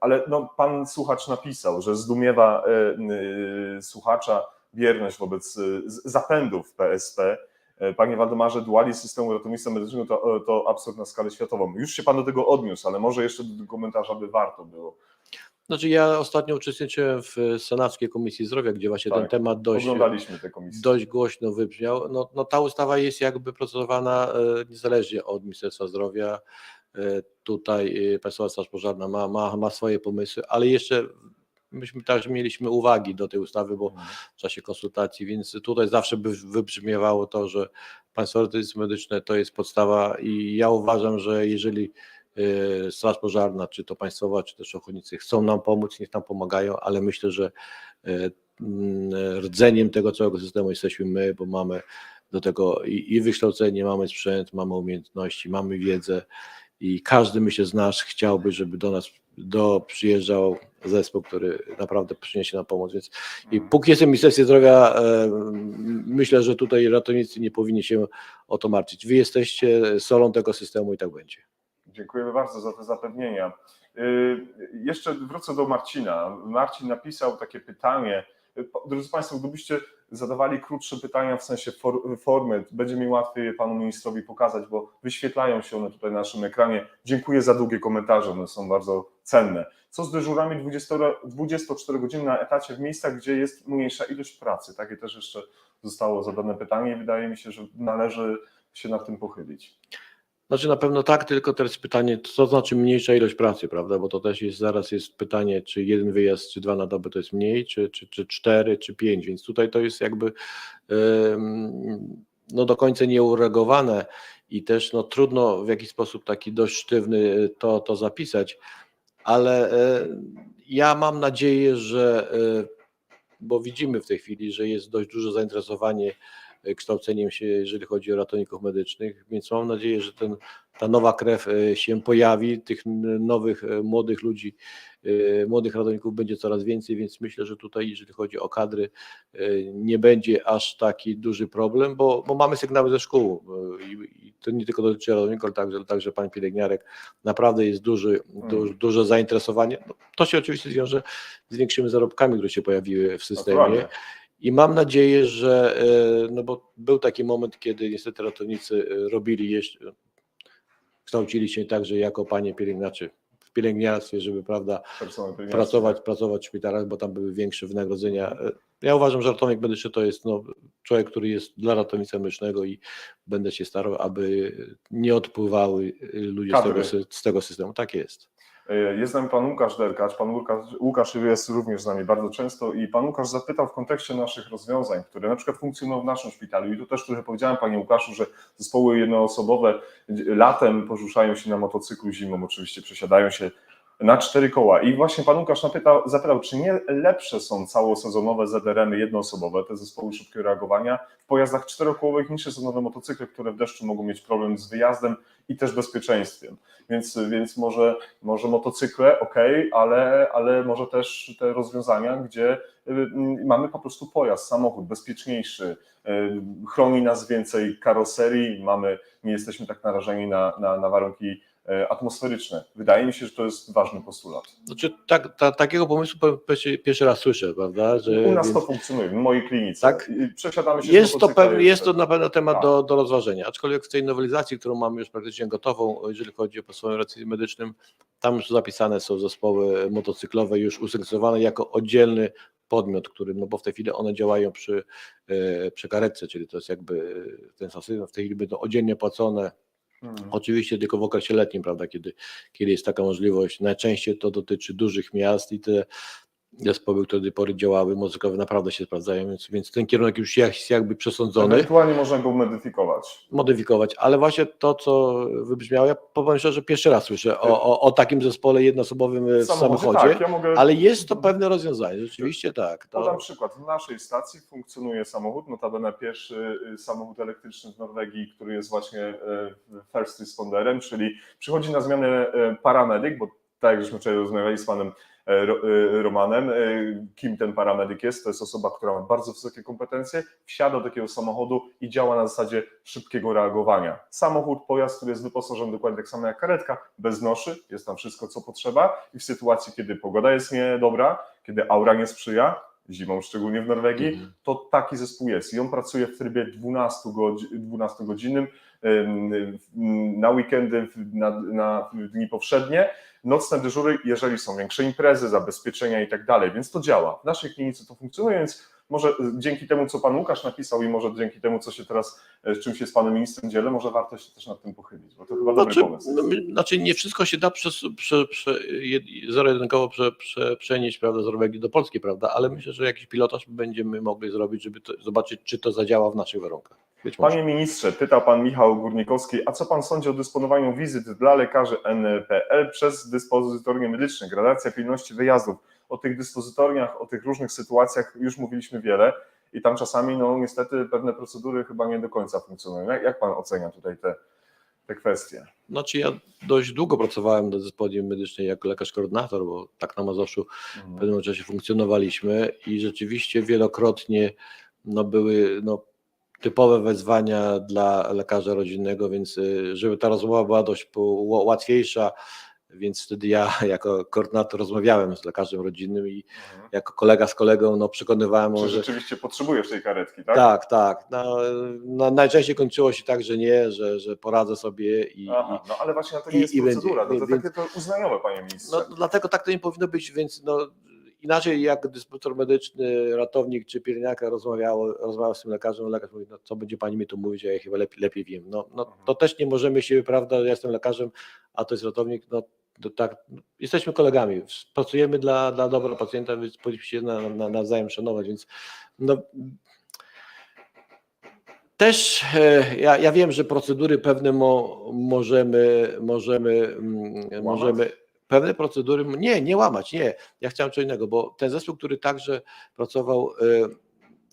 ale pan słuchacz napisał, że zdumiewa słuchacza bierność wobec zapędów PSP. Panie Waldemarze, dualizm systemu ratownictwa medycznego to absurd na skalę światową. Już się pan do tego odniósł, ale może jeszcze do komentarza by warto było. Znaczy ja ostatnio uczestniczyłem w Senackiej Komisji Zdrowia, gdzie właśnie ten temat dość głośno wybrzmiał. Ta ustawa jest jakby procedowana niezależnie od Ministerstwa Zdrowia. Tutaj Państwowa Straż Pożarna ma swoje pomysły, ale jeszcze myśmy też mieliśmy uwagi do tej ustawy, bo w czasie konsultacji, więc tutaj zawsze by wybrzmiewało to, że Państwowe Ratownictwo Medyczne to jest podstawa i ja uważam, że jeżeli Straż Pożarna, czy to państwowa, czy też ochotnicy chcą nam pomóc, niech nam pomagają, ale myślę, że rdzeniem tego całego systemu jesteśmy my, bo mamy do tego i wykształcenie, mamy sprzęt, mamy umiejętności, mamy wiedzę i każdy, myślę, z nas chciałby, żeby do nas przyjeżdżał zespół, który naprawdę przyniesie nam pomoc. Więc i póki jestem w Ministerstwie Zdrowia, myślę, że tutaj ratownicy nie powinni się o to martwić. Wy jesteście solą tego systemu i tak będzie. Dziękujemy bardzo za te zapewnienia. Jeszcze wrócę do Marcina. Marcin napisał takie pytanie. Drodzy Państwo, gdybyście zadawali krótsze pytania w sensie formy, będzie mi łatwiej je panu ministrowi pokazać, bo wyświetlają się one tutaj na naszym ekranie. Dziękuję za długie komentarze, one są bardzo cenne. Co z dyżurami 24 godziny na etacie w miejscach, gdzie jest mniejsza ilość pracy? Takie też jeszcze zostało zadane pytanie i wydaje mi się, że należy się nad tym pochylić. Znaczy na pewno tak, tylko teraz pytanie, co znaczy mniejsza ilość pracy, prawda? Bo to też zaraz jest pytanie, czy jeden wyjazd, czy 2 na dobę to jest mniej, czy 4, czy 5, więc tutaj to jest jakby do końca nieuregulowane i też trudno w jakiś sposób taki dość sztywny to zapisać, ale ja mam nadzieję, że, bo widzimy w tej chwili, że jest dość duże zainteresowanie kształceniem się, jeżeli chodzi o ratowników medycznych, więc mam nadzieję, że ta nowa krew się pojawi, tych nowych, młodych ludzi, młodych ratowników będzie coraz więcej, więc myślę, że tutaj, jeżeli chodzi o kadry, nie będzie aż taki duży problem, bo mamy sygnały ze szkół i to nie tylko dotyczy ratowników, ale także pań pielęgniarek, naprawdę jest duże zainteresowanie. To się oczywiście wiąże z większymi zarobkami, które się pojawiły w systemie. Naturalnie. I mam nadzieję, że, bo był taki moment, kiedy niestety ratownicy kształcili się także jako panie pielęgniarze w pielęgniarstwie, żeby pracować w szpitalach, bo tam były większe wynagrodzenia. Ja uważam, że ratownik medyczny to jest człowiek, który jest dla ratownictwa medycznego i będę się starał, aby nie odpływały ludzie z tego systemu. Tak jest. Jest z nami pan Łukasz Derkacz. Pan Łukasz jest również z nami bardzo często i pan Łukasz zapytał w kontekście naszych rozwiązań, które na przykład funkcjonują w naszym szpitalu i tu też trochę powiedziałem panie Łukaszu, że zespoły jednoosobowe latem poruszają się na motocyklu, zimą oczywiście przesiadają się na 4 koła. I właśnie pan Łukasz zapytał, czy nie lepsze są całosezonowe ZRM-y jednoosobowe, te zespoły szybkiego reagowania, w pojazdach 4-kołowych niż sezonowe motocykle, które w deszczu mogą mieć problem z wyjazdem i też bezpieczeństwem. Więc może motocykle, ale może też te rozwiązania, gdzie mamy po prostu pojazd, samochód bezpieczniejszy, chroni nas więcej karoserii, nie jesteśmy tak narażeni na warunki atmosferyczne. Wydaje mi się, że to jest ważny postulat. Znaczy, takiego pomysłu pierwszy raz słyszę, prawda? Że, U nas to funkcjonuje, w mojej klinice. Tak? Przesiadamy się Jest to na pewno temat Tak. do rozważenia, aczkolwiek w tej nowelizacji, którą mamy już praktycznie gotową, jeżeli chodzi o podstawowym ratownictwie medycznym, tam już zapisane są zespoły motocyklowe już usygnalizowane jako oddzielny podmiot, który, no bo w tej chwili one działają przy karetce, czyli to jest jakby ten sposób, w tej chwili będą oddzielnie płacone. Oczywiście tylko w okresie letnim, prawda, kiedy jest taka możliwość. Najczęściej to dotyczy dużych miast i te zespoły, które do tej pory działały, motocyklowe naprawdę się sprawdzają, więc ten kierunek już jest jakby przesądzony. Ewentualnie można go modyfikować. Ale właśnie to, co wybrzmiało, ja powiem szczerze, że pierwszy raz słyszę o takim zespole jednoosobowym w samochodzie, tak, ale jest to pewne rozwiązanie, rzeczywiście tak. Podam przykład. W naszej stacji funkcjonuje samochód, notabene pierwszy samochód elektryczny w Norwegii, który jest właśnie first responderem, czyli przychodzi na zmianę paramedyk, bo tak jak żeśmy wczoraj rozmawiali z panem Romanem, kim ten paramedyk jest, to jest osoba, która ma bardzo wysokie kompetencje, wsiada do takiego samochodu i działa na zasadzie szybkiego reagowania. Samochód, pojazd, który jest wyposażony dokładnie tak samo jak karetka, bez noszy, jest tam wszystko, co potrzeba i w sytuacji, kiedy pogoda jest niedobra, kiedy aura nie sprzyja, zimą szczególnie w Norwegii, to taki zespół jest i on pracuje w trybie 12-godzinnym, na weekendy, na dni powszednie, nocne dyżury, jeżeli są większe imprezy, zabezpieczenia i tak dalej, więc to działa. W naszej klinice to funkcjonuje, więc może dzięki temu, co pan Łukasz napisał i może dzięki temu, co się teraz, z czym się z panem ministrem dzielę, może warto się też nad tym pochylić, bo to chyba dobry pomysł. Znaczy nie wszystko się da zero-jedynkowo przenieść, prawda, z Norwegii do Polski, prawda, ale myślę, że jakiś pilotaż będziemy mogli zrobić, żeby zobaczyć, czy to zadziała w naszych warunkach. Panie ministrze, pyta pan Michał Górnikowski, a co pan sądzi o dysponowaniu wizyt dla lekarzy NPL przez dyspozytornie medyczne, gradacja pilności wyjazdów? O tych dyspozytorniach, o tych różnych sytuacjach już mówiliśmy wiele i tam czasami niestety pewne procedury chyba nie do końca funkcjonują. Jak pan ocenia tutaj te kwestie? Znaczy ja dość długo pracowałem na dyspozytorni medycznej jako lekarz koordynator, bo tak na Mazowszu w pewnym czasie funkcjonowaliśmy i rzeczywiście wielokrotnie były typowe wezwania dla lekarza rodzinnego, więc żeby ta rozmowa była dość łatwiejsza, więc wtedy ja jako koordynator rozmawiałem z lekarzem rodzinnym i jako kolega z kolegą przekonywałem, że że rzeczywiście potrzebujesz tej karetki, tak? Tak. Najczęściej kończyło się tak, że nie, że poradzę sobie ale właśnie to nie jest procedura, to takie to uznaniowe, panie ministrze. Dlatego tak to nie powinno być, więc inaczej jak dyspozytor medyczny, ratownik czy pielęgniarka rozmawiał z tym lekarzem, lekarz mówi, co będzie pani mi tu mówić, a ja chyba lepiej wiem. To też nie możemy się, prawda, ja jestem lekarzem, a to jest ratownik, tak, jesteśmy kolegami, pracujemy dla dobra pacjenta, więc powinniśmy się nawzajem szanować, więc też ja wiem, że procedury pewne możemy pewne procedury, nie łamać, nie. Ja chciałem co innego, bo ten zespół, który także pracował,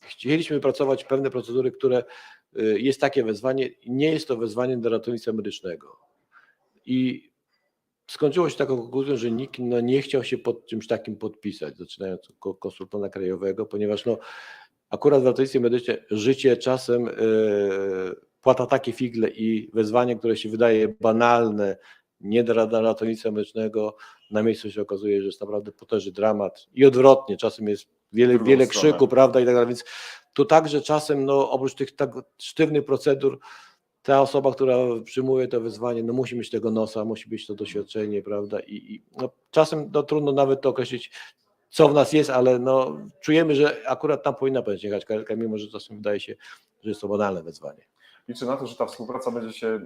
chcieliśmy pracować pewne procedury, które jest takie wezwanie, nie jest to wezwanie do ratownictwa medycznego. I skończyło się taką konkluzją, że nikt nie chciał się pod czymś takim podpisać, zaczynając od konsultanta krajowego, ponieważ akurat w ratownictwie medycznym życie czasem płata takie figle i wezwanie, które się wydaje banalne, nie dla ratownictwa medycznego, na miejscu się okazuje, że jest naprawdę potężny dramat i odwrotnie, czasem jest wiele krzyku, prawda, i tak dalej, więc tu także czasem oprócz tych tak sztywnych procedur ta osoba, która przyjmuje to wezwanie, musi mieć tego nosa, musi mieć to doświadczenie, prawda, i czasem trudno nawet to określić, co w nas jest, ale czujemy, że akurat tam powinna jechać karetka, mimo że czasem wydaje się, że jest to banalne wezwanie. Liczę na to, że ta współpraca będzie się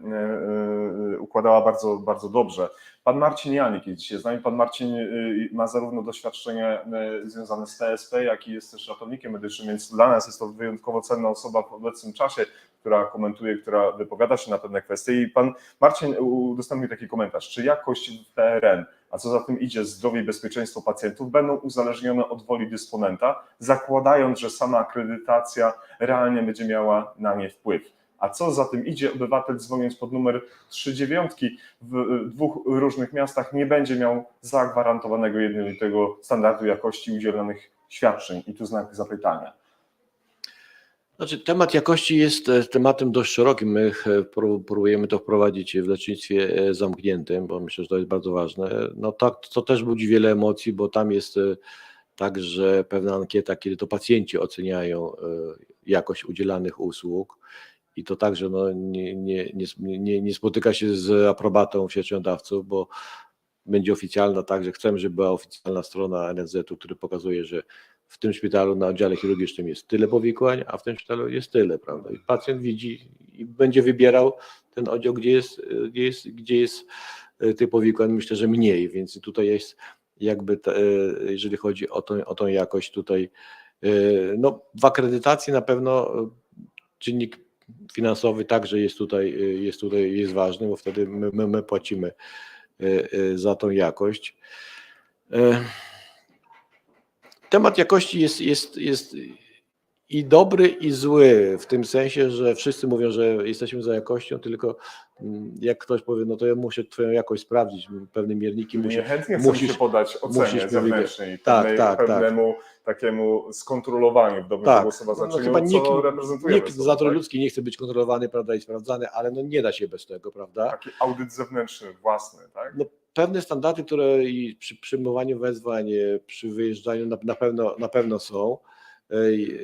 układała bardzo, bardzo dobrze. Pan Marcin Janik jest dzisiaj z nami. Pan Marcin ma zarówno doświadczenie związane z PSP, jak i jest też ratownikiem medycznym, więc dla nas jest to wyjątkowo cenna osoba w obecnym czasie. która komentuje, która wypowiada się na pewne kwestie i pan Marcin udostępnił taki komentarz. Czy jakość w PRN, a co za tym idzie zdrowie i bezpieczeństwo pacjentów, będą uzależnione od woli dysponenta, zakładając, że sama akredytacja realnie będzie miała na nie wpływ? A co za tym idzie, obywatel dzwoniąc pod numer 39 w dwóch różnych miastach nie będzie miał zagwarantowanego jednolitego standardu jakości udzielonych świadczeń. I tu znak zapytania. Znaczy, temat jakości jest tematem dość szerokim. My próbujemy to wprowadzić w lecznictwie zamkniętym, bo myślę, że to jest bardzo ważne. No tak, to też budzi wiele emocji, bo tam jest także pewna ankieta, kiedy to pacjenci oceniają jakość udzielanych usług i to także no, nie spotyka się z aprobatą świadczeniodawców, bo będzie oficjalna, także chcemy, żeby była oficjalna strona NFZ-u, który pokazuje, że w tym szpitalu na oddziale chirurgicznym jest tyle powikłań, a w tym szpitalu jest tyle, prawda? I pacjent widzi i będzie wybierał ten oddział, gdzie jest tych powikłań, myślę, że mniej, więc tutaj jest jakby, jeżeli chodzi o tą jakość tutaj, no w akredytacji na pewno czynnik finansowy także jest ważny, bo wtedy my płacimy za tą jakość. Temat jakości jest i dobry, i zły, w tym sensie, że wszyscy mówią, że jesteśmy za jakością, tylko jak ktoś powie, no to ja muszę twoją jakość sprawdzić, pewne mierniki Niechętnie chcę się podać ocenie zewnętrznej, pewnemu takiemu skontrolowaniu w dobrym tego słowa znaczeniu, co reprezentujemy. Nikt z natury ludzkiej nie chce być kontrolowany, prawda, i sprawdzany, ale no nie da się bez tego, prawda? Taki audyt zewnętrzny, własny, tak? No, pewne standardy, które i przy przyjmowaniu wezwań, przy wyjeżdżaniu na pewno są.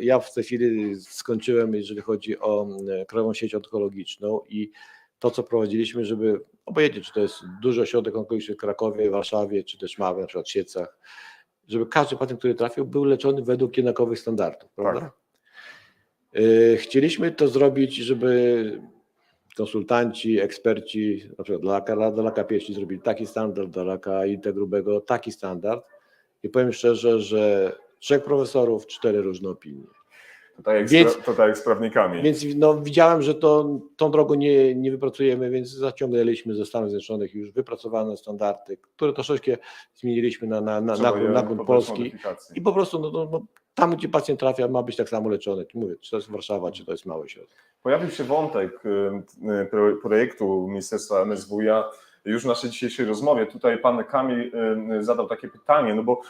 Ja w tej chwili skończyłem, jeżeli chodzi o Krajową Sieć Onkologiczną i to, co prowadziliśmy, żeby obojętnie, czy to jest duży ośrodek onkologiczny w Krakowie, Warszawie, czy też mały, na przykład w Siedlcach, żeby każdy pacjent, który trafił, był leczony według jednakowych standardów, prawda? Tak. Chcieliśmy to zrobić, żeby konsultanci, eksperci, na przykład dla raka piersi zrobili taki standard, dla raka jelita grubego taki standard i powiem szczerze, że 3 profesorów, 4 różne opinie. To tak jak z prawnikami. Więc no, widziałem, że tą drogą nie wypracujemy, więc zaciągnęliśmy ze Stanów Zjednoczonych już wypracowane standardy, które troszeczkę zmieniliśmy na grunt polski i po prostu no, tam, gdzie pacjent trafia, ma być tak samo leczony. Mówię, czy to jest Warszawa, czy to jest mały środek. Pojawił się wątek projektu Ministerstwa MSWiA już w naszej dzisiejszej rozmowie. Tutaj pan Kamil zadał takie pytanie, no bo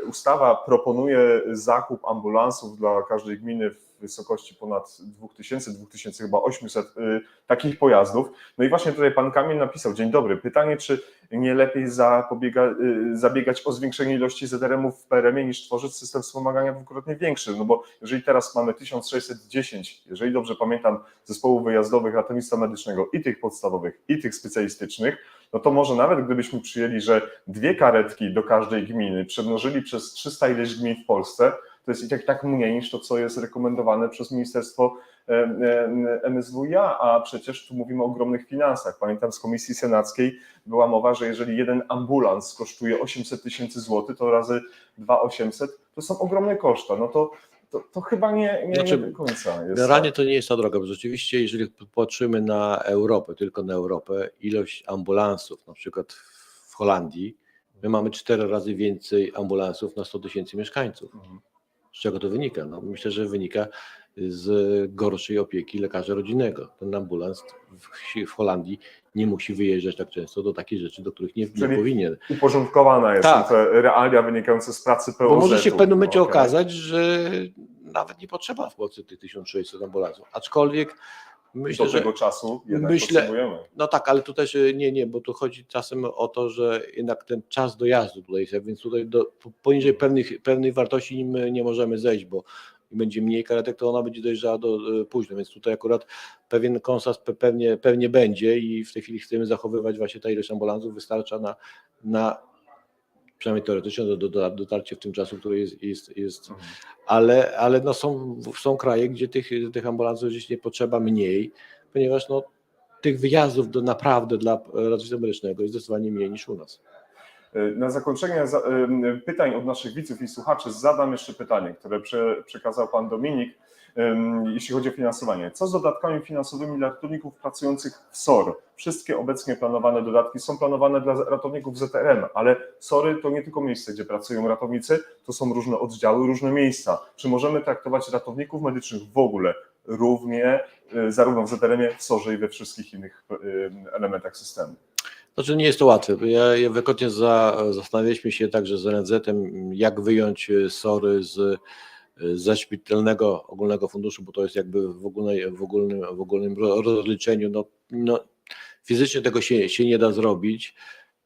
ustawa proponuje zakup ambulansów dla każdej gminy w wysokości ponad 2000 chyba 800 takich pojazdów. No i właśnie tutaj pan Kamil napisał: dzień dobry, pytanie, czy nie lepiej zabiegać o zwiększenie ilości ZRM-ów w PRM-ie niż tworzyć system wspomagania dwukrotnie większy, no bo jeżeli teraz mamy 1610, jeżeli dobrze pamiętam, zespołów wyjazdowych ratownictwa medycznego i tych podstawowych, i tych specjalistycznych, no to może nawet gdybyśmy przyjęli, że 2 karetki do każdej gminy przemnożyli przez 300 ileś gmin w Polsce, to jest i tak mniej niż to, co jest rekomendowane przez Ministerstwo MSWiA, a przecież tu mówimy o ogromnych finansach. Pamiętam, z Komisji Senackiej była mowa, że jeżeli jeden ambulans kosztuje 800 000 złotych, to razy 2,800 to są ogromne koszta. No to chyba nie do końca jest. Generalnie to nie jest ta droga, bo rzeczywiście, jeżeli patrzymy na Europę, tylko na Europę, ilość ambulansów, na przykład w Holandii, my mamy 4 razy więcej ambulansów na 100 000 mieszkańców. Z czego to wynika? No, myślę, że wynika z gorszej opieki lekarza rodzinnego. Ten ambulans w Holandii nie musi wyjeżdżać tak często do takich rzeczy, do których nie powinien. Uporządkowana jest te realia wynikające z pracy POZ-u. Bo może się w pewnym momencie okazać, że nawet nie potrzeba w Polsce tych 1600 ambulansów. Aczkolwiek myślę, do tego czasu jednak potrzebujemy. No tak, ale tu też nie, bo tu chodzi czasem o to, że jednak ten czas dojazdu tutaj jest, więc tutaj poniżej pewnych wartości nie możemy zejść, bo będzie mniej karetek, to ona będzie dojeżdżała późno, więc tutaj akurat pewien konsens pewnie będzie i w tej chwili chcemy zachowywać właśnie ta ilość ambulansów, wystarcza na przynajmniej teoretycznie dotarcie w tym czasu, który jest ale no są kraje, gdzie tych ambulansów gdzieś nie potrzeba mniej, ponieważ no, tych wyjazdów naprawdę dla ratownictwa medycznego jest zdecydowanie mniej niż u nas. Na zakończenie pytań od naszych widzów i słuchaczy zadam jeszcze pytanie, które przekazał Pan Dominik, jeśli chodzi o finansowanie. Co z dodatkami finansowymi dla ratowników pracujących w SOR? Wszystkie obecnie planowane dodatki są planowane dla ratowników ZRM, ale SOR-y to nie tylko miejsce, gdzie pracują ratownicy, to są różne oddziały, różne miejsca. Czy możemy traktować ratowników medycznych w ogóle równie, zarówno w ZRM-ie, w SOR-ze i we wszystkich innych elementach systemu? Znaczy nie jest to łatwe. Ja wielokrotnie zastanawialiśmy się także z NFZ-em, jak wyjąć SOR-y ze szpitalnego ogólnego funduszu, bo to jest jakby w ogólnym rozliczeniu. No, fizycznie tego się nie da zrobić.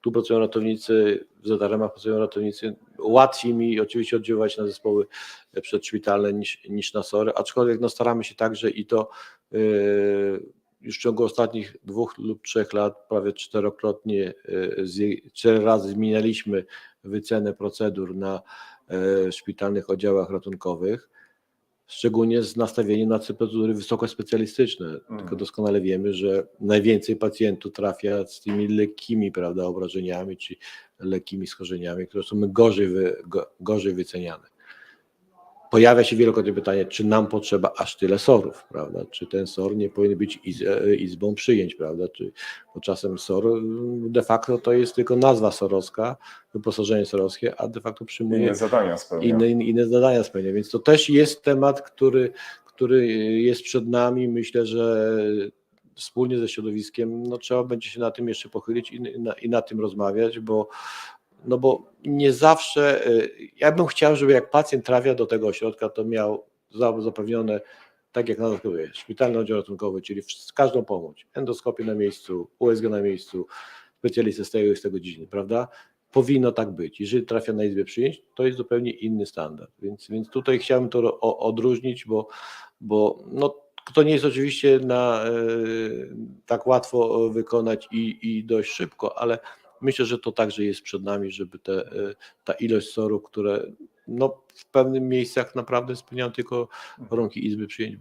Tu pracują ratownicy, w ZRM-ach pracują ratownicy. Łatwiej mi oczywiście oddziaływać na zespoły przedszpitalne niż na SOR-y, aczkolwiek no, staramy się także i to już w ciągu ostatnich 2 lub 3 lat prawie 4 razy zmienialiśmy wycenę procedur na szpitalnych oddziałach ratunkowych, szczególnie z nastawieniem na procedury wysokospecjalistyczne. Tylko doskonale wiemy, że najwięcej pacjentów trafia z tymi lekkimi, prawda, obrażeniami czy lekkimi schorzeniami, które są gorzej wyceniane. Pojawia się wielokrotnie pytanie, czy nam potrzeba aż tyle SOR-ów, prawda? Czy ten SOR nie powinien być izbą przyjęć, prawda? Bo czasem SOR de facto to jest tylko nazwa SOR-owska, wyposażenie SOR-owskie, a de facto przyjmuje inne zadania spełnia. Więc to też jest temat, który jest przed nami. Myślę, że wspólnie ze środowiskiem no, trzeba będzie się na tym jeszcze pochylić i na tym rozmawiać, bo nie zawsze, ja bym chciał, żeby jak pacjent trafia do tego ośrodka, to miał zapewnione, tak jak na przykład szpitalny oddział ratunkowy, czyli każdą pomoc, endoskopię na miejscu, USG na miejscu, specjalistę z tego dziedziny, prawda? Powinno tak być. Jeżeli trafia na izbę przyjęć, to jest zupełnie inny standard. Więc tutaj chciałbym to odróżnić, bo no, to nie jest oczywiście tak łatwo wykonać i dość szybko, ale myślę, że to także jest przed nami, żeby ta ilość SOR-ów, które no, w pewnych miejscach naprawdę spełniają tylko warunki izby przyjęć,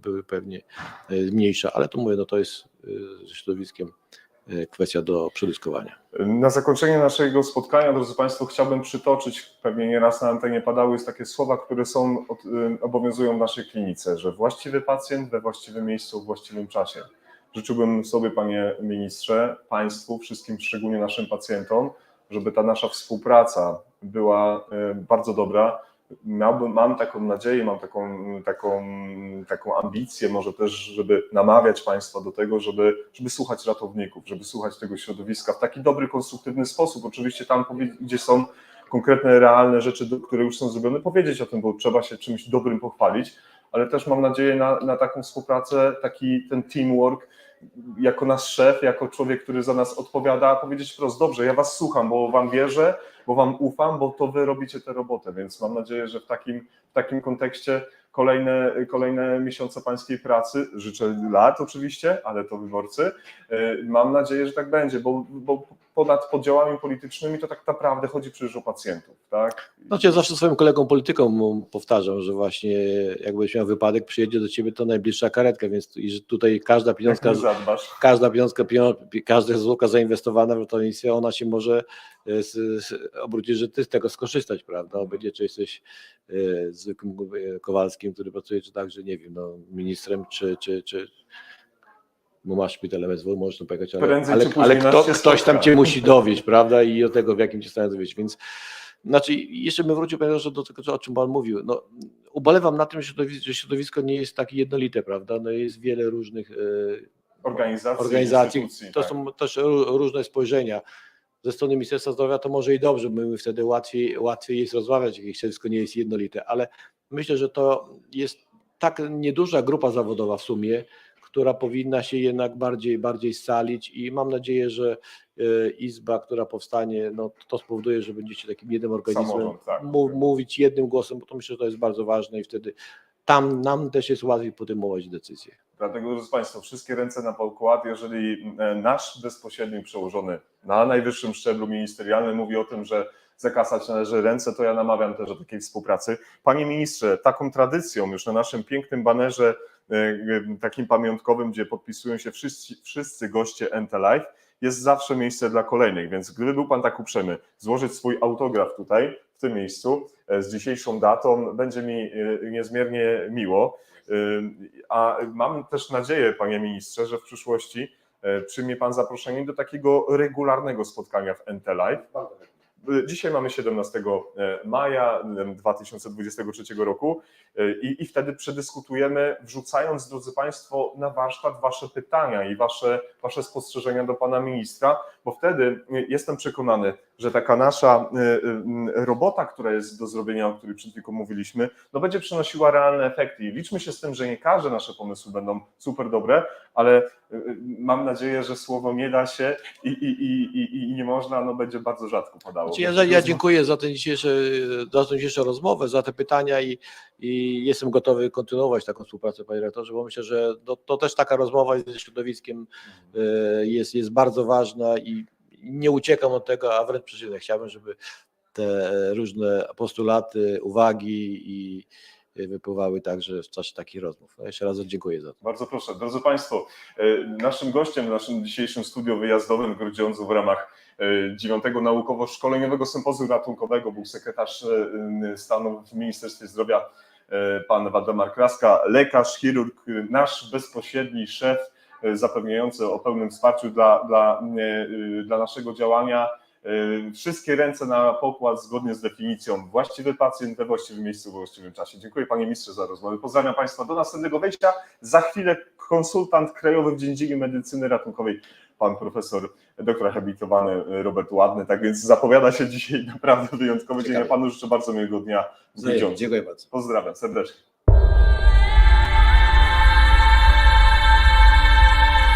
były pewnie mniejsze, ale to mówię, no to jest ze środowiskiem kwestia do przedyskutowania. Na zakończenie naszego spotkania, drodzy Państwo, chciałbym przytoczyć, pewnie nieraz na antenie padały już takie słowa, które obowiązują w naszej klinice, że właściwy pacjent we właściwym miejscu w właściwym czasie. Życzyłbym sobie, Panie Ministrze, Państwu, wszystkim, szczególnie naszym pacjentom, żeby ta nasza współpraca była bardzo dobra. Mam taką nadzieję, mam taką ambicję, może też, żeby namawiać Państwa do tego, żeby słuchać ratowników, żeby słuchać tego środowiska w taki dobry, konstruktywny sposób. Oczywiście tam, gdzie są konkretne, realne rzeczy, które już są zrobione, powiedzieć o tym, bo trzeba się czymś dobrym pochwalić, ale też mam nadzieję na taką współpracę, ten teamwork, jako nasz szef, jako człowiek, który za nas odpowiada, powiedzieć wprost, dobrze, ja was słucham, bo wam wierzę, bo wam ufam, bo to wy robicie tę robotę, więc mam nadzieję, że w takim kontekście kolejne miesiące pańskiej pracy, życzę lat oczywiście, ale to wyborcy, mam nadzieję, że tak będzie, bo ponad podziałami politycznymi to tak naprawdę chodzi przecież o pacjentów, tak? Znaczy ja zawsze swoim kolegom politykom powtarzam, że właśnie jakbyś miał wypadek, przyjedzie do ciebie to najbliższa karetka, więc tutaj każda pieniążka, każda złotówka zainwestowana w ratownictwie, ona się może obrócić, że ty z tego skorzystać, prawda? Będzie, czy jesteś zwykłym Kowalskim, który pracuje, czy także, nie wiem, no, ministrem, czy bo masz szpital MSW, możesz tam pojechać, ale ktoś tam cię musi dowieść, prawda? I do tego, w jakim cię stanie dowieść, więc znaczy, jeszcze bym wrócił do tego, o czym Pan mówił. No, ubolewam na tym, że środowisko nie jest takie jednolite, prawda? No, jest wiele różnych organizacji. To tak. Są też różne spojrzenia. Ze strony Ministerstwa Zdrowia to może i dobrze, bo my wtedy łatwiej jest rozmawiać, jeśli środowisko nie jest jednolite, ale myślę, że to jest tak nieduża grupa zawodowa w sumie, która powinna się jednak bardziej scalić i mam nadzieję, że izba, która powstanie, no, to spowoduje, że będziecie takim jednym organizmem, mówić jednym głosem, bo to myślę, że to jest bardzo ważne i wtedy tam nam też jest łatwiej podejmować decyzje. Dlatego, drodzy Państwo, wszystkie ręce na pokład, jeżeli nasz bezpośredni przełożony na najwyższym szczeblu ministerialnym mówi o tym, że zakasać należy ręce, to ja namawiam też do takiej współpracy. Panie ministrze, taką tradycją już na naszym pięknym banerze takim pamiątkowym, gdzie podpisują się wszyscy goście NT Live, jest zawsze miejsce dla kolejnych, więc gdyby był Pan tak uprzejmy złożyć swój autograf tutaj, w tym miejscu, z dzisiejszą datą, będzie mi niezmiernie miło. A mam też nadzieję, Panie Ministrze, że w przyszłości przyjmie Pan zaproszenie do takiego regularnego spotkania w NT Live. Dzisiaj mamy 17 maja 2023 roku i wtedy przedyskutujemy, wrzucając, drodzy Państwo, na warsztat Wasze pytania i Wasze spostrzeżenia do Pana Ministra, bo wtedy jestem przekonany, że taka nasza robota, która jest do zrobienia, o której przed chwilą mówiliśmy, no będzie przynosiła realne efekty i liczmy się z tym, że nie każde nasze pomysły będą super dobre, ale mam nadzieję, że słowo nie da się i nie można, no będzie bardzo rzadko padało. Ja dziękuję za tę dzisiejszą rozmowę, za te pytania i jestem gotowy kontynuować taką współpracę, panie rektorze, bo myślę, że to też taka rozmowa ze środowiskiem jest bardzo ważna i nie uciekam od tego, a wręcz przeciwnie, chciałbym, żeby te różne postulaty, uwagi wypływały także w czasie takich rozmów. Jeszcze raz dziękuję za to. Bardzo proszę. Drodzy Państwo, naszym gościem w naszym dzisiejszym studiu wyjazdowym w Grudziądzu w ramach 9. Naukowo-Szkoleniowego Sympozjum Ratunkowego był sekretarz stanu w Ministerstwie Zdrowia pan Waldemar Kraska, lekarz, chirurg, nasz bezpośredni szef zapewniający o pełnym wsparciu dla naszego działania. Wszystkie ręce na pokład zgodnie z definicją. Właściwy pacjent we właściwym miejscu, we właściwym czasie. Dziękuję Panie Ministrze za rozmowę. Pozdrawiam Państwa do następnego wejścia. Za chwilę konsultant krajowy w dziedzinie medycyny ratunkowej, pan profesor, doktor habilitowany Robert Ładny. Tak więc zapowiada się dzisiaj naprawdę wyjątkowy dzień. Ja Panu życzę bardzo miłego dnia. Dziękuję bardzo. Pozdrawiam serdecznie.